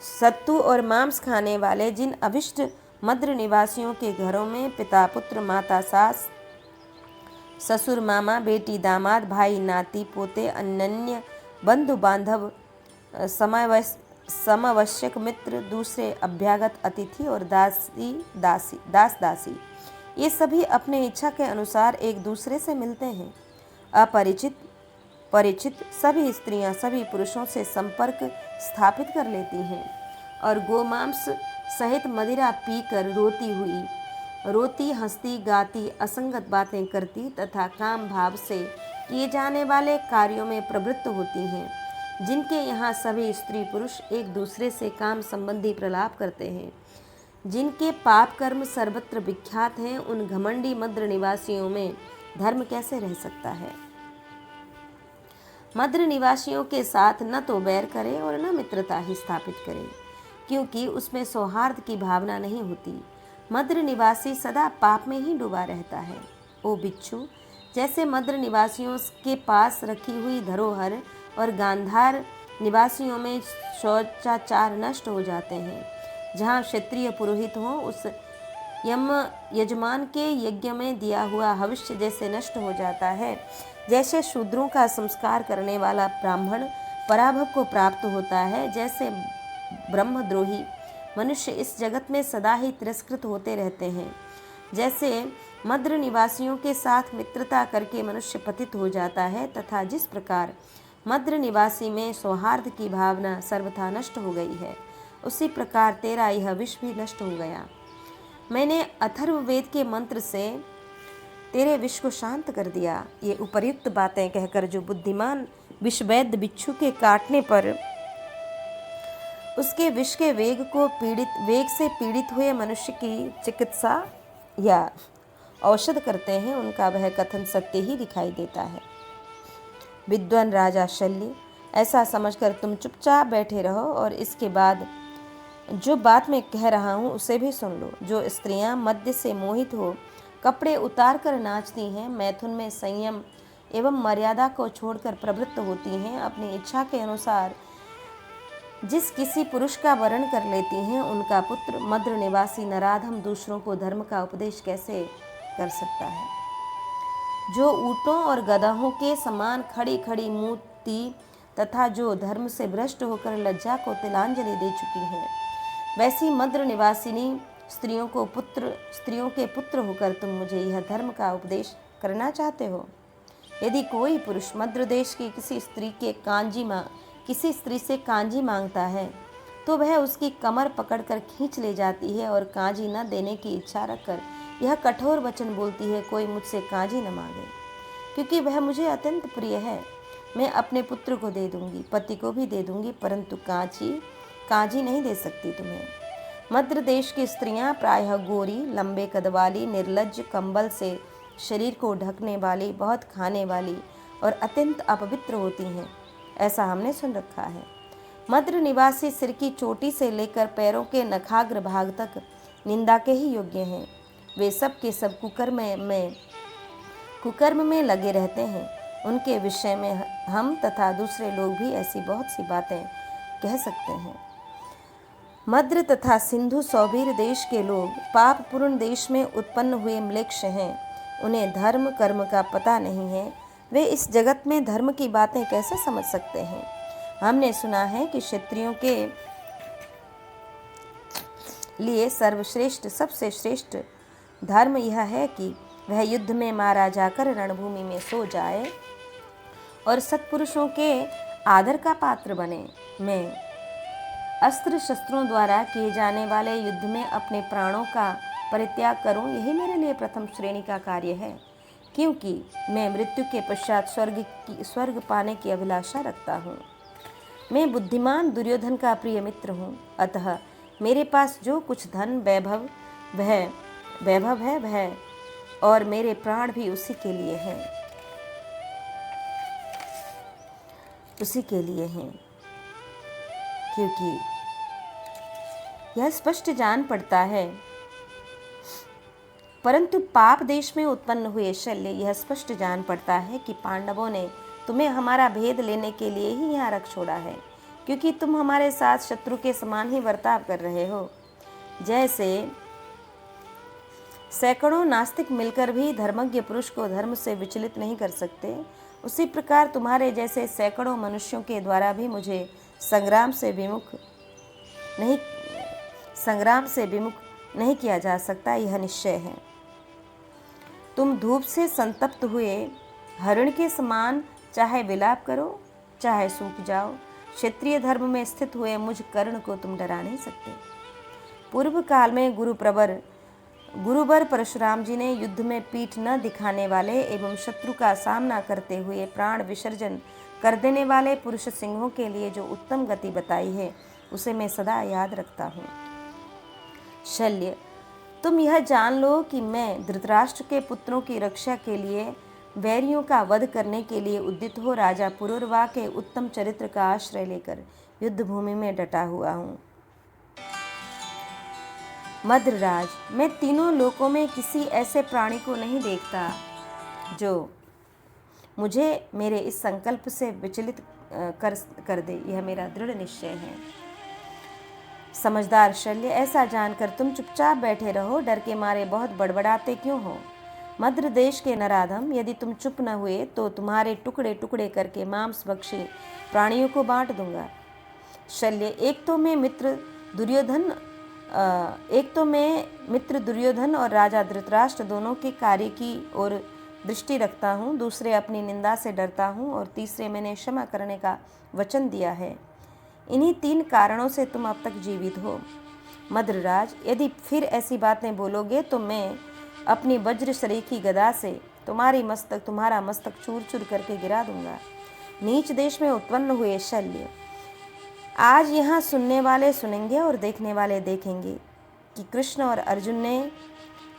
सत्तू और मांस खाने वाले जिन अभिष्ट मद्र निवासियों के घरों में पिता पुत्र, माता सास, ससुर मामा, बेटी दामाद, भाई नाती पोते, अन्य बंधु बांधव, समवश्यक मित्र, दूसरे अभ्यागत अतिथि और दास दासी, ये सभी अपने इच्छा के अनुसार एक दूसरे से मिलते हैं। अपरिचित परिचित सभी स्त्रियां सभी पुरुषों से संपर्क स्थापित कर लेती हैं और गोमांस सहित मदिरा पीकर रोती हंसती गाती असंगत बातें करती तथा काम भाव से किए जाने वाले कार्यों में प्रवृत्त होती हैं। जिनके यहाँ सभी स्त्री पुरुष एक दूसरे से काम संबंधी प्रलाप करते हैं, जिनके पाप कर्म सर्वत्र विख्यात हैं, उन घमंडी मद्र निवासियों में धर्म कैसे रह सकता है। मद्र निवासियों के साथ न तो बैर करे और न मित्रता ही स्थापित करे, क्योंकि उसमें सौहार्द की भावना नहीं होती। मद्र निवासी सदा पाप में ही डूबा रहता है। ओ बिच्छू, जैसे मद्र निवासियों के पास रखी हुई धरोहर और गांधार निवासियों में शौचाचार नष्ट हो जाते हैं। जहाँ क्षत्रिय पुरोहित हों, उस यजमान के यज्ञ में दिया हुआ भविष्य जैसे नष्ट हो जाता है, जैसे शूद्रों का संस्कार करने वाला ब्राह्मण पराभव को प्राप्त होता है, जैसे ब्रह्मद्रोही मनुष्य इस जगत में सदा ही तिरस्कृत होते रहते हैं, जैसे मद्र निवासियों के साथ मित्रता करके मनुष्य पतित हो जाता है, तथा जिस प्रकार मद्र निवासी में सौहार्द की भावना सर्वथा नष्ट हो गई है, उसी प्रकार तेरा यह विष भी नष्ट हो गया। मैंने अथर्ववेद के मंत्र से तेरे विष को शांत कर दिया। ये उपर्युक्त बातें कहकर जो बुद्धिमान विषवैद्य बिच्छू के काटने पर उसके विष के वेग से पीड़ित हुए मनुष्य की चिकित्सा या औषध करते हैं, उनका वह कथन सत्य ही दिखाई देता है। विद्वान राजा शल्य, ऐसा समझकर तुम चुपचाप बैठे रहो और इसके बाद जो बात मैं कह रहा हूँ उसे भी सुन लो। जो स्त्रियाँ मद्य से मोहित हो कपड़े उतार कर नाचती हैं, मैथुन में संयम एवं मर्यादा को छोड़कर प्रवृत्त होती हैं, अपनी इच्छा के अनुसार जिस किसी पुरुष का वर्ण कर लेती हैं, उनका पुत्र मद्र निवासी नराधम दूसरों को धर्म का उपदेश कैसे कर सकता है। जो ऊँटों और गदहों के समान खड़ी खड़ी मूर्ति तथा जो धर्म से भ्रष्ट होकर लज्जा को तिलांजलि दे चुकी हैं, वैसी मद्र निवासिनी स्त्रियों के पुत्र होकर तुम मुझे यह धर्म का उपदेश करना चाहते हो। यदि कोई पुरुष मद्र देश की किसी स्त्री से कांजी मांगता है तो वह उसकी कमर पकड़कर खींच ले जाती है और कांजी न देने की इच्छा रखकर यह कठोर वचन बोलती है, कोई मुझसे कांजी न मांगे, क्योंकि वह मुझे अत्यंत प्रिय है। मैं अपने पुत्र को दे दूंगी, पति को भी दे दूंगी, परंतु कांजी नहीं दे सकती तुम्हें। मद्र देश की स्त्रियां प्रायः गोरी, लंबे कद वाली, निर्लज्ज, कंबल से शरीर को ढकने वाली, बहुत खाने वाली और अत्यंत अपवित्र होती हैं, ऐसा हमने सुन रखा है। मद्र निवासी सिर की चोटी से लेकर पैरों के नखाग्र भाग तक निंदा के ही योग्य हैं। वे सब के सब कुकर्म में लगे रहते हैं। उनके विषय में हम तथा दूसरे लोग भी ऐसी बहुत सी बातें कह सकते हैं। मद्र तथा सिंधु सौबीर देश के लोग पापपूर्ण देश में उत्पन्न हुए म्लेच्छ हैं। उन्हें धर्म कर्म का पता नहीं है। वे इस जगत में धर्म की बातें कैसे समझ सकते हैं। हमने सुना है कि क्षत्रियों के लिए सर्वश्रेष्ठ, सबसे श्रेष्ठ धर्म यह है कि वह युद्ध में मारा जाकर रणभूमि में सो जाए और सत्पुरुषों के आदर का पात्र बने। मैं अस्त्र शस्त्रों द्वारा किए जाने वाले युद्ध में अपने प्राणों का परित्याग करूं, यही मेरे लिए प्रथम श्रेणी का कार्य है, क्योंकि मैं मृत्यु के पश्चात स्वर्ग पाने की अभिलाषा रखता हूँ। मैं बुद्धिमान दुर्योधन का प्रिय मित्र हूँ, अतः मेरे पास जो कुछ धन वैभव है वह और मेरे प्राण भी उसी के लिए हैं, क्योंकि यह स्पष्ट जान पड़ता है। परंतु पाप देश में उत्पन्न हुए शल्य, यह स्पष्ट जान पड़ता है कि पांडवों ने तुम्हें हमारा भेद लेने के लिए ही यहाँ रख छोड़ा है, क्योंकि तुम हमारे साथ शत्रु के समान ही बर्ताव कर रहे हो। जैसे सैकड़ों नास्तिक मिलकर भी धर्मज्ञ पुरुष को धर्म से विचलित नहीं कर सकते, उसी प्रकार तुम्हारे जैसे सैकड़ों मनुष्यों के द्वारा भी मुझे संग्राम से विमुख नहीं किया जा सकता, यह निश्चय है। तुम धूप से संतप्त हुए हरिण के समान चाहे विलाप करो चाहे सूख जाओ, क्षत्रिय धर्म में स्थित हुए मुझ कर्ण को तुम डरा नहीं सकते। पूर्व काल में गुरुवर परशुराम जी ने युद्ध में पीठ न दिखाने वाले एवं शत्रु का सामना करते हुए प्राण विसर्जन कर देने वाले पुरुष सिंहों के लिए जो उत्तम गति बताई है, उसे मैं सदा याद रखता हूँ। शल्य, तुम यह जान लो कि मैं धृतराष्ट्र के पुत्रों की रक्षा के लिए वैरियों का वध करने के लिए उद्यत हो राजा पुरुरवा के उत्तम चरित्र का आश्रय लेकर युद्ध भूमि में डटा हुआ हूँ। मद्रराज, मैं तीनों लोकों में किसी ऐसे प्राणी को नहीं देखता जो मुझे मेरे इस संकल्प से विचलित कर दे, यह मेरा दृढ़ निश्चय है। समझदार शल्य, ऐसा जानकर तुम चुपचाप बैठे रहो, डर के मारे बहुत बड़बड़ाते क्यों हो? मद्र देश के नराधम, यदि तुम चुप न हुए तो तुम्हारे टुकड़े टुकड़े करके मांस भक्षी प्राणियों को बांट दूंगा। शल्य, एक तो मैं मित्र दुर्योधन और राजा धृतराष्ट्र दोनों के कार्य की ओर दृष्टि रखता हूँ, दूसरे अपनी निंदा से डरता हूँ और तीसरे मैंने क्षमा करने का वचन दिया है। इन्हीं 3 कारणों से तुम अब तक जीवित हो। मद्रराज, यदि फिर ऐसी बातें बोलोगे तो मैं अपनी वज्र सरीखी गदा से तुम्हारा मस्तक चूर चूर करके गिरा दूंगा। नीच देश में उत्पन्न हुए शल्य, आज यहाँ सुनने वाले सुनेंगे और देखने वाले देखेंगे कि कृष्ण और अर्जुन ने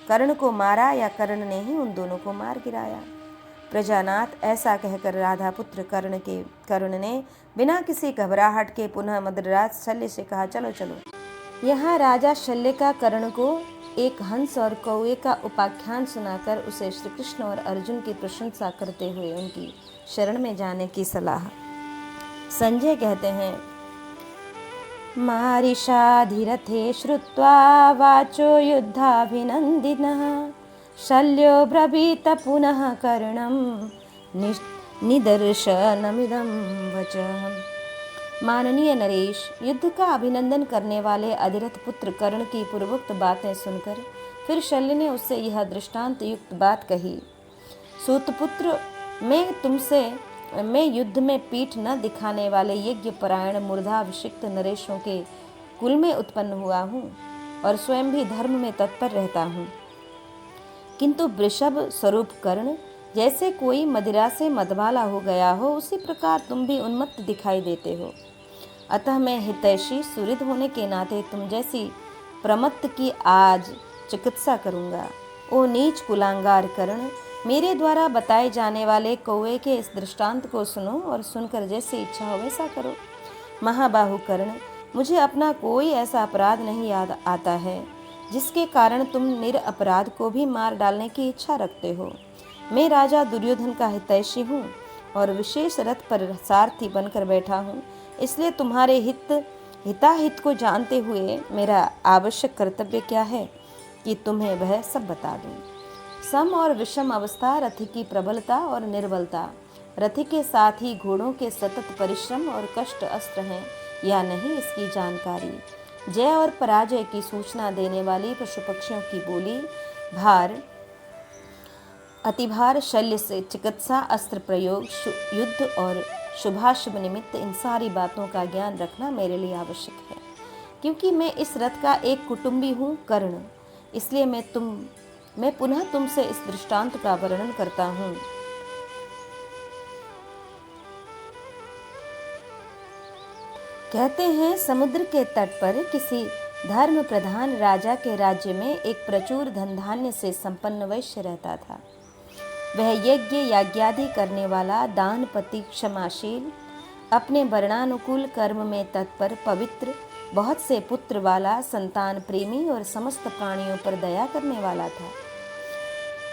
कर्ण को मारा या कर्ण ने ही उन दोनों को मार गिराया। प्रजानाथ, ऐसा कहकर राधा पुत्र कर्ण ने बिना किसी घबराहट के पुनः मद्रराज शल्य से कहा, चलो चलो। यहाँ राजा शल्य का कर्ण को एक हंस और कौवे का उपाख्यान सुनाकर उसे श्री कृष्ण और अर्जुन की प्रशंसा करते हुए उनकी शरण में जाने की सलाह। संजय कहते हैं, मारिषाधिरथे श्रुत्वा वाचो युद्धाभिनन्दिनः शल्यो ब्रवीत पुनः कर्णं निदर्शनमिदं वचः। माननीय नरेश, युद्ध का अभिनंदन करने वाले अधिरथ पुत्र कर्ण की पूर्वोक्त बातें सुनकर फिर शल्य ने उससे यह दृष्टांत युक्त बात कही। सूतपुत्र, मैं युद्ध में पीठ न दिखाने वाले यज्ञ परायण मूर्धाभिषिक्त नरेशों के कुल में उत्पन्न हुआ हूँ और स्वयं भी धर्म में तत्पर रहता हूँ, किंतु वृषभ स्वरूप कर्ण जैसे कोई मदिरा से मदवाला हो गया हो, उसी प्रकार तुम भी उन्मत्त दिखाई देते हो। अतः मैं हितैषी सुहृद होने के नाते तुम जैसी प्रमत्त की आज चिकित्सा करूँगा। ओ नीच कुलांगार कर्ण, मेरे द्वारा बताए जाने वाले कौवे के इस दृष्टांत को सुनो और सुनकर जैसी इच्छा हो वैसा करो। महाबाहु कर्ण, मुझे अपना कोई ऐसा अपराध नहीं याद आता है जिसके कारण तुम निरपराध को भी मार डालने की इच्छा रखते हो। मैं राजा दुर्योधन का हितैषी हूँ और विशेष रथ पर सारथी बनकर बैठा हूँ, इसलिए तुम्हारे हिताहित को जानते हुए मेरा आवश्यक कर्तव्य क्या है कि तुम्हें वह सब बता दूं। सम और विषम अवस्था रथी की प्रबलता और निर्बलता, रथी के साथ ही घोड़ों के सतत परिश्रम और कष्ट अस्त्र हैं या नहीं, इसकी जानकारी, जय और पराजय की सूचना देने वाली पशु पक्षियों की बोली, अतिभार, शल्य से चिकित्सा, अस्त्र प्रयोग, युद्ध और शुभाशुभ निमित्त, इन सारी बातों का ज्ञान रखना मेरे लिए आवश्यक है। क्योंकि मैं इस रथ का एक कुटुंबी हूँ कर्ण, इसलिए मैं पुनः तुमसे इस दृष्टांत का वर्णन करता हूँ। कहते हैं, समुद्र के तट पर किसी धर्म प्रधान राजा के राज्य में एक प्रचुर धन धान्य से संपन्न वैश्य रहता था। वह यज्ञ याज्ञादि करने वाला, दानपति, क्षमाशील, अपने वर्णानुकूल कर्म में तत्पर, पवित्र, बहुत से पुत्र वाला, संतान प्रेमी और समस्त प्राणियों पर दया करने वाला था।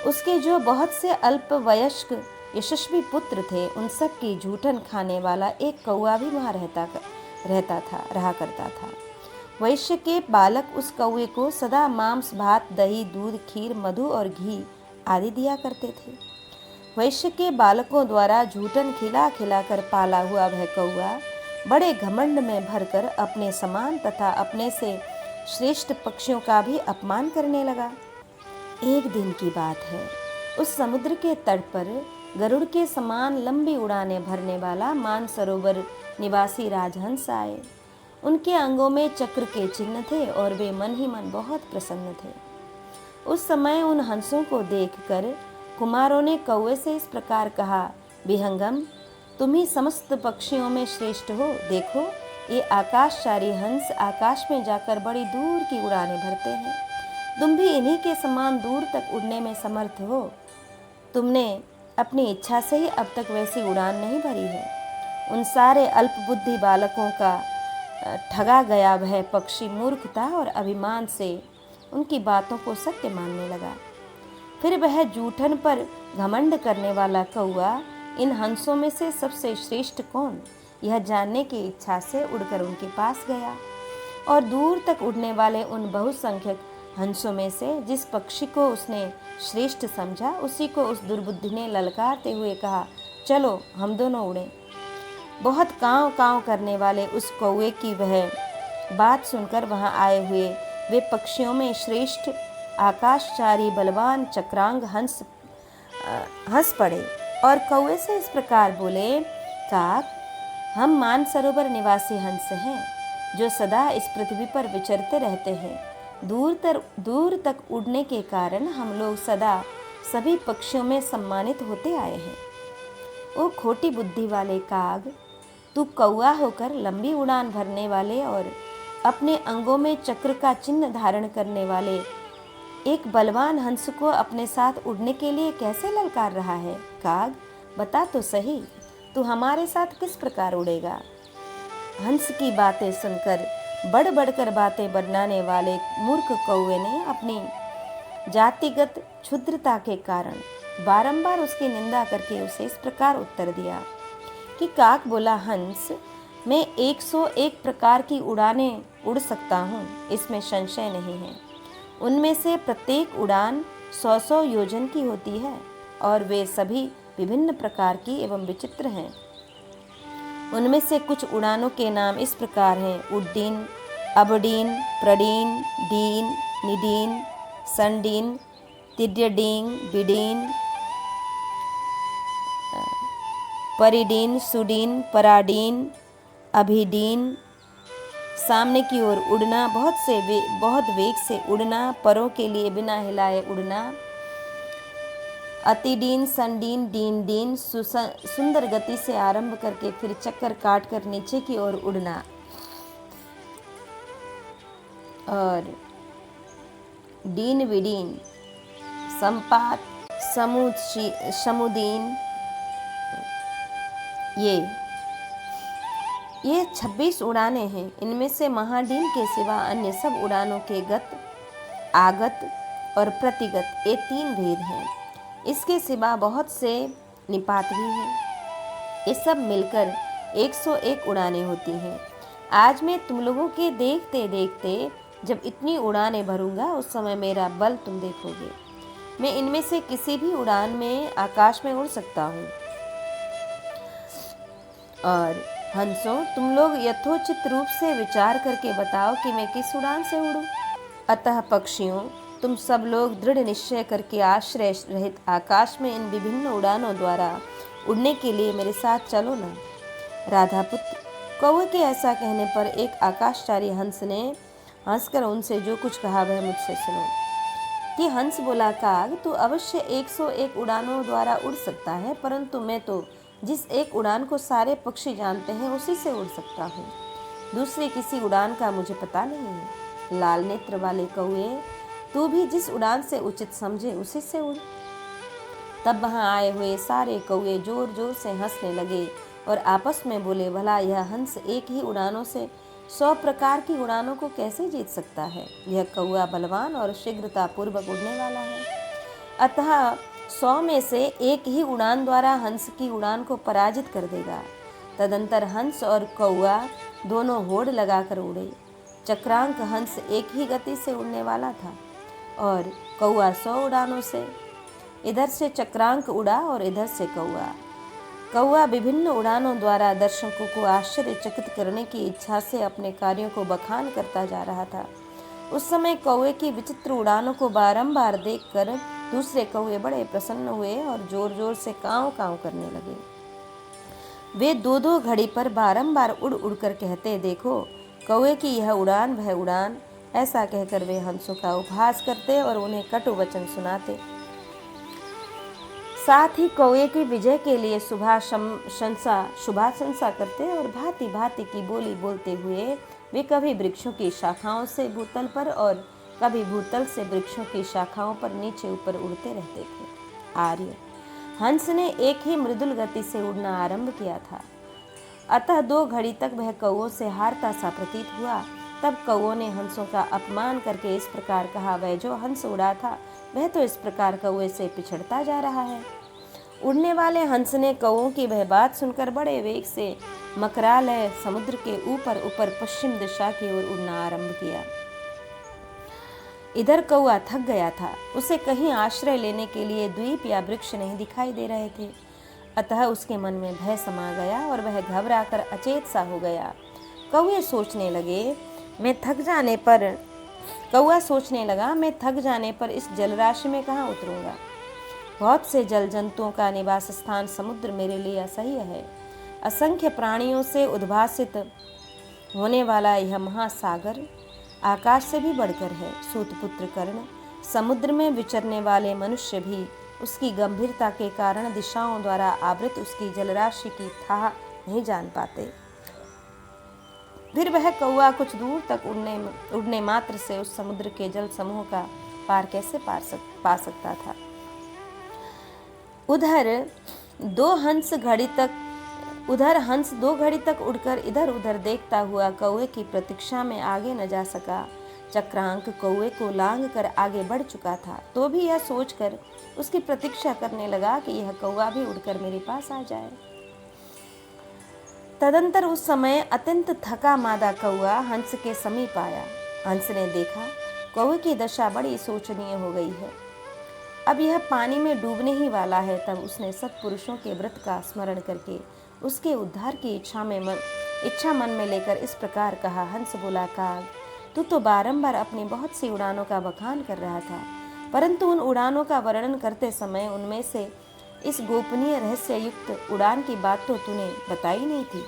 उसके जो बहुत से अल्प वयस्क यशस्वी पुत्र थे, उन सब की जूठन खाने वाला एक कौआ भी वहाँ रहा करता था। वैश्य के बालक उस कौए को सदा मांस, भात, दही, दूध, खीर, मधु और घी आदि दिया करते थे। वैश्य के बालकों द्वारा जूठन खिला खिला कर पाला हुआ वह कौआ बड़े घमंड में भरकर अपने समान तथा अपने से श्रेष्ठ पक्षियों का भी अपमान करने लगा। एक दिन की बात है, उस समुद्र के तट पर गरुड़ के समान लंबी उड़ानें भरने वाला मानसरोवर निवासी राजहंस आए। उनके अंगों में चक्र के चिन्ह थे और वे मन ही मन बहुत प्रसन्न थे। उस समय उन हंसों को देखकर कुमारों ने कौवे से इस प्रकार कहा, विहंगम, तुम ही समस्त पक्षियों में श्रेष्ठ हो। देखो, ये आकाशचारी हंस आकाश में जाकर बड़ी दूर की उड़ानें भरते हैं। तुम भी इन्हीं के समान दूर तक उड़ने में समर्थ हो। तुमने अपनी इच्छा से ही अब तक वैसी उड़ान नहीं भरी है। उन सारे अल्पबुद्धि बालकों का ठगा गया वह पक्षी मूर्खता और अभिमान से उनकी बातों को सत्य मानने लगा। फिर वह जूठन पर घमंड करने वाला कौआ, इन हंसों में से सबसे श्रेष्ठ कौन, यह जानने की इच्छा से उड़कर उनके पास गया और दूर तक उड़ने वाले उन बहुसंख्यक हंसों में से जिस पक्षी को उसने श्रेष्ठ समझा, उसी को उस दुर्बुद्धि ने ललकारते हुए कहा, चलो हम दोनों उड़ें। बहुत काँव काँव करने वाले उस कौवे की वह बात सुनकर वहां आए हुए वे पक्षियों में श्रेष्ठ आकाशचारी बलवान चक्रांग हंस पड़े और कौवे से इस प्रकार बोले, काक, हम मानसरोवर निवासी हंस हैं जो सदा इस पृथ्वी पर विचरते रहते हैं। दूर तक उड़ने के कारण हम लोग सदा सभी पक्षियों में सम्मानित होते आए हैं। ओ खोटी बुद्धि वाले काग, तू कौआ होकर लंबी उड़ान भरने वाले और अपने अंगों में चक्र का चिन्ह धारण करने वाले एक बलवान हंस को अपने साथ उड़ने के लिए कैसे ललकार रहा है? काग, बता तो सही, तू हमारे साथ किस प्रकार उड़ेगा? हंस की बातें सुनकर बढ़ बढ़कर बातें बनाने वाले मूर्ख कौवे ने अपनी जातिगत क्षुद्रता के कारण बारंबार उसकी निंदा करके उसे इस प्रकार उत्तर दिया कि काक बोला, हंस, मैं 101 प्रकार की उड़ानें उड़ सकता हूँ, इसमें संशय नहीं है। उनमें से प्रत्येक उड़ान 100 योजन की होती है और वे सभी विभिन्न प्रकार की एवं विचित्र हैं। उनमें से कुछ उड़ानों के नाम इस प्रकार हैं: उड्डीन, अबडीन, प्रडीन, डीन, निडीन, संडीन, तिड्यडीन, बिडीन, परिडीन, सुडीन, पराडीन, अभिडीन। सामने की ओर उड़ना, बहुत वेग से उड़ना, परों के लिए बिना हिलाए उड़ना, अतिडीन, संडीन, डीन डीन, सुंदर गति से आरंभ करके फिर चक्कर काट कर नीचे की ओर उड़ना, और डीन विडीन, संपात, समुदीन। ये 26 उड़ानें हैं। इनमें से महाडीन के सिवा अन्य सब उड़ानों के गत, आगत और प्रतिगत ये 3 भेद हैं। इसके सिवा बहुत से निपात भी हैं। ये सब मिलकर 101 उड़ानें होती हैं। आज मैं तुम लोगों के देखते देखते जब इतनी उड़ानें भरूंगा, उस समय मेरा बल तुम देखोगे। मैं इनमें से किसी भी उड़ान में आकाश में उड़ सकता हूँ। और हंसों, तुम लोग यथोचित रूप से विचार करके बताओ कि मैं किस उड़ान से उड़ूं। अतः पक्षियों, तुम सब लोग दृढ़ निश्चय करके आश्रय रहित आकाश में इन विभिन्न उड़ानों द्वारा उड़ने के लिए मेरे साथ चलो ना। राधापुत्र, कौवे के ऐसा कहने पर एक आकाशचारी हंस ने हंसकर उनसे जो कुछ कहा वह मुझसे सुनो। कि हंस बोला, काग, तू अवश्य 101 उड़ानों द्वारा उड़ सकता है, परंतु मैं तो जिस एक उड़ान को सारे पक्षी जानते हैं उसी से उड़ सकता हूँ। दूसरी किसी उड़ान का मुझे पता नहीं है। लाल नेत्र वाले कौवे, तू भी जिस उड़ान से उचित समझे उसी से उड़। तब वहां आए हुए सारे कौवे जोर जोर से हंसने लगे और आपस में बोले, भला यह हंस एक ही उड़ानों से 100 प्रकार की उड़ानों को कैसे जीत सकता है? यह कौवा बलवान और शीघ्रता पूर्वक उड़ने वाला है। अतः 100 में से एक ही उड़ान द्वारा हंस की उड़ान को पराजित कर देगा। तदंतर हंस और कौवा दोनों होड़ लगाकर उड़े। चक्रांक हंस एक ही गति से उड़ने वाला था और कौवा 100 उड़ानों से। इधर से चक्रांक उड़ा और इधर से कौवा विभिन्न उड़ानों द्वारा दर्शकों को आश्चर्यचकित करने की इच्छा से अपने कार्यों को बखान करता जा रहा था। उस समय कौवे की विचित्र उड़ानों को बारंबार देखकर दूसरे कौवे बड़े प्रसन्न हुए और जोर जोर से काँव काँव करने लगे। वे 2-2 घड़ी पर बारंबार उड़ उड़ कर कहते, देखो कौवे की यह उड़ान वह उड़ान। ऐसा कहकर वे हंसों का उपहास करते और उन्हें कटु वचन सुनाते। साथ ही कौवे की विजय के लिए शुभाशंसा करते और भांति भांति की बोली बोलते हुए वे कभी वृक्षों की शाखाओं से भूतल पर और कभी भूतल से वृक्षों की शाखाओं पर नीचे ऊपर उड़ते रहते थे। आर्य, हंस ने एक ही मृदुल गति से उड़ना आरंभ किया था, अतः 2 घड़ी तक वह कौवों से हारता सा प्रतीत हुआ। तब कौवों ने हंसों का अपमान करके इस प्रकार कहा, वह जो हंस उड़ा था वह तो इस प्रकार कौवे से पिछड़ता जा रहा है। उड़ने वाले हंस ने कौओं की वह बात सुनकर बड़े वेग से मकरालय समुद्र के ऊपर ऊपर पश्चिम दिशा की ओर उड़ना आरंभ किया। इधर कौआ थक गया था, उसे कहीं आश्रय लेने के लिए द्वीप या वृक्ष नहीं दिखाई दे रहे थे। अतः उसके मन में भय समा गया और वह घबराकर अचेत सा हो गया। कौआ सोचने लगा, मैं थक जाने पर इस जलराशि में कहाँ उतरूंगा। बहुत से जल जंतुओं का निवास स्थान समुद्र मेरे लिए असह्य है। असंख्य प्राणियों से उद्भासित होने वाला यह महासागर आकाश से भी बढ़कर है। सूतपुत्र कर्ण, समुद्र में विचरने वाले मनुष्य भी उसकी गंभीरता के कारण दिशाओं द्वारा आवृत उसकी जलराशि की थाह नहीं जान पाते। फिर वह कौआ कुछ दूर तक उड़ने मात्र से उस समुद्र के जल समूह का पार कैसे पा सकता था। उधर हंस 2 घड़ी तक उड़कर इधर उधर देखता हुआ कौवे की प्रतीक्षा में आगे न जा सका। चक्रांक कौवे को लांग कर आगे बढ़ चुका था, तो भी यह सोचकर उसकी प्रतीक्षा करने लगा कि यह कौवा भी उड़कर मेरे पास आ जाए। तदंतर उस समय अत्यंत थका मादा कौवा हंस के समीप आया। हंस ने देखा कौवे की दशा बड़ी शोचनीय हो गई है, अब यह पानी में डूबने ही वाला है। तब उसने सत्पुरुषों के व्रत का स्मरण करके उसके उद्धार की इच्छा मन में लेकर इस प्रकार कहा। हंस बोला, काग, तू तो बारंबार अपनी बहुत सी उड़ानों का बखान कर रहा था, परंतु उन उड़ानों का वर्णन करते समय उनमें से इस गोपनीय रहस्य युक्त उड़ान की बात तो तूने बताई नहीं थी।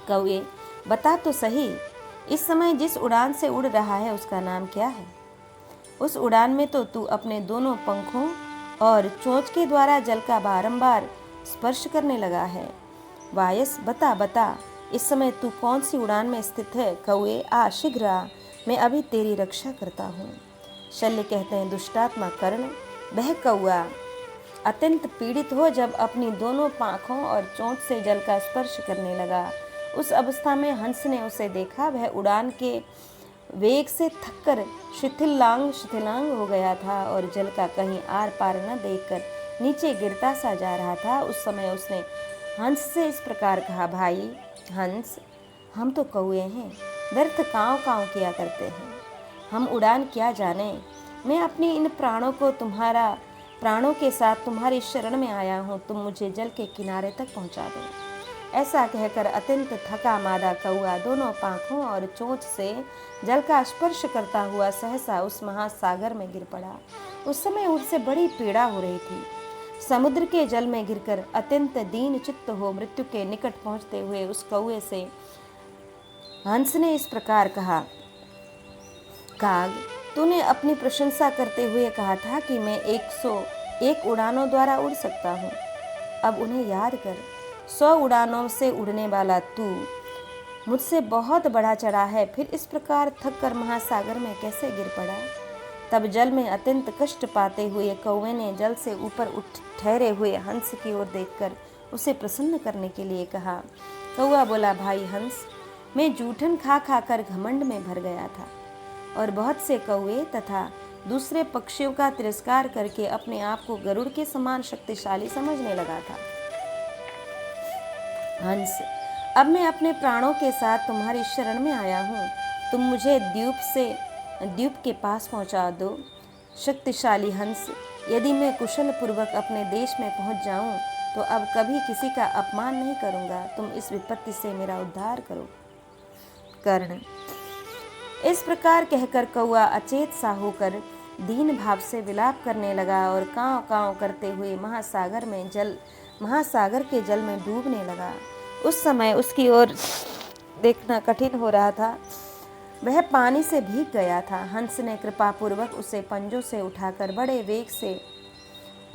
कौवे, बता तो सही, इस समय जिस उड़ान से उड़ रहा है उसका नाम क्या है? उस उड़ान में तो तू अपने दोनों पंखों और चोंच के द्वारा जल का बारंबार स्पर्श करने लगा है। वायस, बता बता, इस समय तू कौन सी उड़ान में स्थित है? कौवे, आ शीघ्र आ, मैं अभी तेरी रक्षा करता हूँ। शल्य कहते हैं, दुष्टात्मा कर्ण, वह कौआ अत्यंत पीड़ित हो जब अपनी दोनों पांखों और चोंच से जल का स्पर्श करने लगा, उस अवस्था में हंस ने उसे देखा। वह उड़ान के वेग से थककर शिथिलांग हो गया था और जल का कहीं आर पार न देखकर नीचे गिरता सा जा रहा था। उस समय उसने हंस से इस प्रकार कहा, भाई हंस, हम तो कौए हैं, व्यर्थ काँव काँव किया करते हैं, हम उड़ान क्या जाने। मैं अपनी इन प्राणों के साथ तुम्हारी शरण में आया हूँ, तुम मुझे जल के किनारे तक पहुँचा दो। ऐसा कहकर अत्यंत थका मादा कौआ दोनों पांखों और चोंच से जल का स्पर्श करता हुआ सहसा उस महासागर में गिर पड़ा। उस समय उससे बड़ी पीड़ा हो रही थी। समुद्र के जल में गिरकर अत्यंत दीन चित्त हो मृत्यु के निकट पहुंचते हुए उस कौए से हंस ने इस प्रकार कहा, काग, तूने अपनी प्रशंसा करते हुए कहा था कि मैं 101 उड़ानों द्वारा उड़ सकता हूँ। अब उन्हें याद कर, 100 उड़ानों से उड़ने वाला तू मुझसे बहुत बड़ा चढ़ा है, फिर इस प्रकार थक कर महासागर में कैसे गिर पड़ा? तब जल में अत्यंत कष्ट पाते हुए कौवे ने जल से ऊपर उठ ठहरे हुए हंस की ओर देखकर उसे प्रसन्न करने के लिए कहा। कौवा बोला, भाई हंस, मैं जूठन खा खा कर घमंड में भर गया था और बहुत से कौवे तथा दूसरे पक्षियों का तिरस्कार करके अपने आप को गरुड़ के समान शक्तिशाली समझने लगा था। हंस, अब मैं अपने प्राणों के साथ तुम्हारी शरण में आया हूँ, तुम मुझे द्वीप के पास पहुँचा दो। शक्तिशाली हंस, यदि मैं कुशल पूर्वक अपने देश में पहुँच जाऊँ तो अब कभी किसी का अपमान नहीं करूँगा, तुम इस विपत्ति से मेरा उद्धार करो। कर्ण, इस प्रकार कहकर कौआ अचेत सा होकर दीन भाव से विलाप करने लगा और काँव काँव करते हुए महासागर के जल में डूबने लगा। उस समय उसकी ओर देखना कठिन हो रहा था, वह पानी से भीग गया था। हंस ने कृपा पूर्वक उसे पंजों से उठाकर बड़े वेग से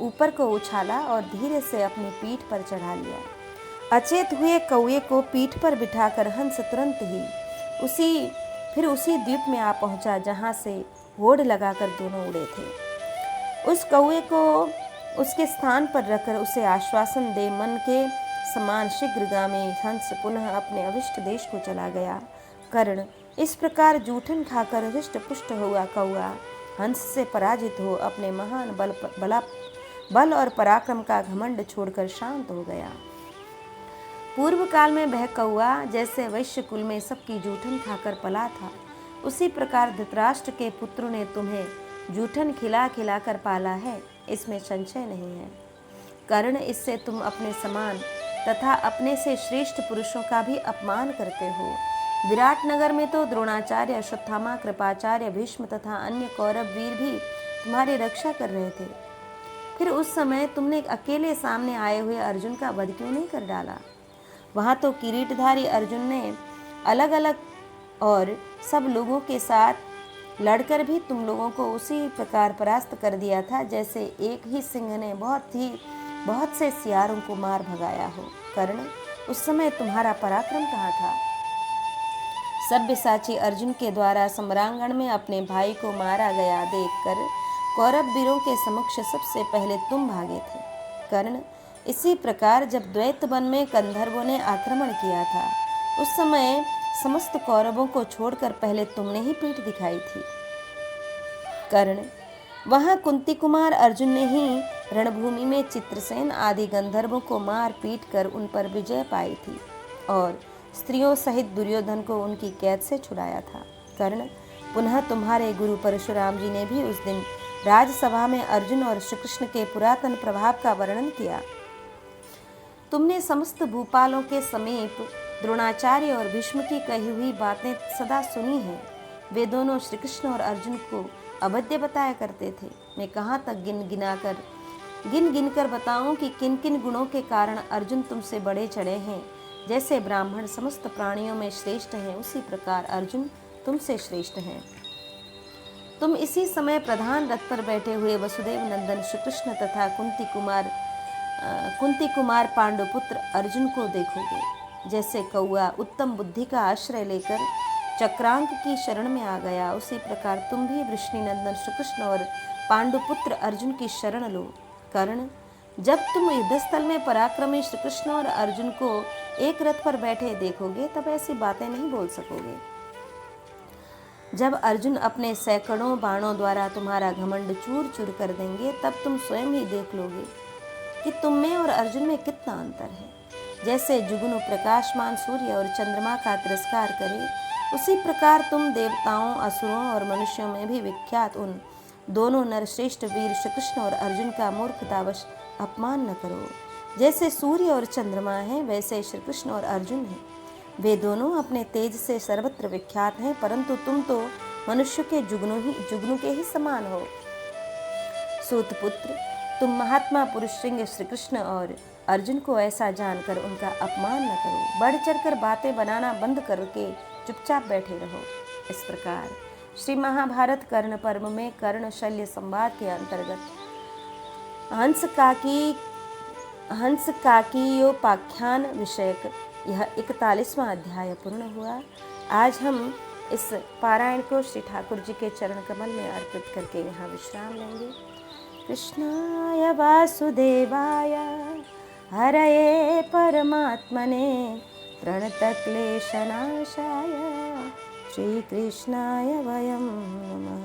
ऊपर को उछाला और धीरे से अपनी पीठ पर चढ़ा लिया। अचेत हुए कौए को पीठ पर बिठाकर हंस तुरंत ही उसी द्वीप में आ पहुंचा जहां से होड़ लगाकर दोनों उड़े थे। उस कौए को उसके स्थान पर रखकर उसे आश्वासन दे मन के समान शीघ्रगामी हंस पुनः अपने अविष्ट देश को चला गया। कर्ण, इस प्रकार जूठन खाकर हृष्ट पुष्ट हुआ कौआ हंस से पराजित हो अपने महान बल और पराक्रम का घमंड छोड़कर शांत हो गया। पूर्व काल में वह कौआ जैसे वैश्य कुल में सबकी जूठन खाकर पला था, उसी प्रकार धृतराष्ट्र के पुत्रों ने तुम्हें जूठन खिला खिला कर पाला है, इसमें संशय नहीं है। कर्ण, इससे तुम अपने समान तथा अपने से श्रेष्ठ पुरुषों का भी अपमान करते हो। विराट नगर में तो द्रोणाचार्य, अश्वत्थामा, कृपाचार्य, भीष्म तथा अन्य कौरव वीर भी तुम्हारी रक्षा कर रहे थे। फिर उस समय तुमने अकेले सामने आए हुए अर्जुन का वध क्यों नहीं कर डाला? वहाँ तो किरीटधारी अर्जुन ने अलग अलग और सब लोगों के साथ लड़कर भी तुम लोगों को उसी प्रकार परास्त कर दिया था जैसे एक ही सिंह ने बहुत से सियारों को मार भगाया हो। कर्ण, उस समय तुम्हारा पराक्रम कहाँ था? सब्यसाची अर्जुन के द्वारा सम्रांगण में अपने भाई को मारा गया देखकर कौरव वीरों के समक्ष सबसे पहले तुम भागे थे। कर्ण, इसी प्रकार जब द्वैत वन में गंधर्वों ने आक्रमण किया था, उस समय समस्त कौरवों को छोड़कर पहले तुमने ही पीठ दिखाई थी। कर्ण, वहां कुंती कुमार अर्जुन ने ही रणभूमि में चित्रसेन आदि गंधर्वों को मार पीट कर उन पर विजय पाई थी और स्त्रियों सहित दुर्योधन को उनकी कैद से छुड़ाया था। कर्ण, पुनः तुम्हारे गुरु परशुराम जी ने भी उस दिन राजसभा में अर्जुन और श्री कृष्ण के पुरातन प्रभाव का वर्णन किया। तुमने समस्त भूपालों के समीप द्रोणाचार्य और भीष्म की कही हुई बातें सदा सुनी हैं। वे दोनों श्री कृष्ण और अर्जुन को अवध्य बताया करते थे। मैं कहाँ तक गिन गिन कर बताऊं कि किन किन गुणों के कारण अर्जुन तुमसे बड़े चढ़े हैं। जैसे ब्राह्मण समस्त प्राणियों में श्रेष्ठ हैं, उसी प्रकार अर्जुन तुमसे श्रेष्ठ हैं। तुम इसी समय प्रधान रथ पर बैठे हुए वसुदेव नंदन श्री कृष्ण तथा कुंती कुमार पांडुपुत्र अर्जुन को देखोगे। जैसे कौआ उत्तम बुद्धि का आश्रय लेकर चक्रांक की शरण में आ गया, उसी प्रकार तुम भी वृष्णिनंदन श्री कृष्ण और पांडुपुत्र अर्जुन की शरण लो। कर्ण, जब तुम युद्धस्थल में पराक्रमी श्री कृष्ण और अर्जुन को एक रथ पर बैठे देखोगे, तब ऐसी बातें नहीं बोल सकोगे। जब अर्जुन अपने सैकड़ों बाणों द्वारा तुम्हारा घमंड चूर चूर कर देंगे, तब तुम स्वयं ही देख लोगे कि तुम में और अर्जुन में कितना अंतर है। जैसे जुगनू प्रकाशमान सूर्य और चंद्रमा का तिरस्कार करे, उसी प्रकार तुम देवताओं, असुरों और मनुष्यों में भी विख्यात उन दोनों नरश्रेष्ठ वीर श्री कृष्ण और अर्जुन का मूर्खतावश अपमान न करो। जैसे सूर्य और चंद्रमा हैं, वैसे श्री कृष्ण और अर्जुन हैं। वे दोनों अपने तेज से सर्वत्र विख्यात हैं, परंतु तुम तो मनुष्य के जुगनू के ही समान हो। सूतपुत्र, तुम महात्मा पुरुष सिंह श्री कृष्ण और अर्जुन को ऐसा जानकर उनका अपमान न करो। बढ़ चढ़कर बातें बनाना बंद करके चुपचाप बैठे रहो। इस प्रकार श्री महाभारत कर्ण पर्व में कर्ण शल्य संवाद के अंतर्गत हंस काकीयोपाख्यान विषयक यह 41वां अध्याय पूर्ण हुआ। आज हम इस पारायण को श्री ठाकुर जी के चरण कमल में अर्पित करके यहाँ विश्राम लेंगे। कृष्णाय वासुदेवाय हरये परमात्मने प्रणतक्लेशनाशाय श्रीकृष्णाय वयं नमः।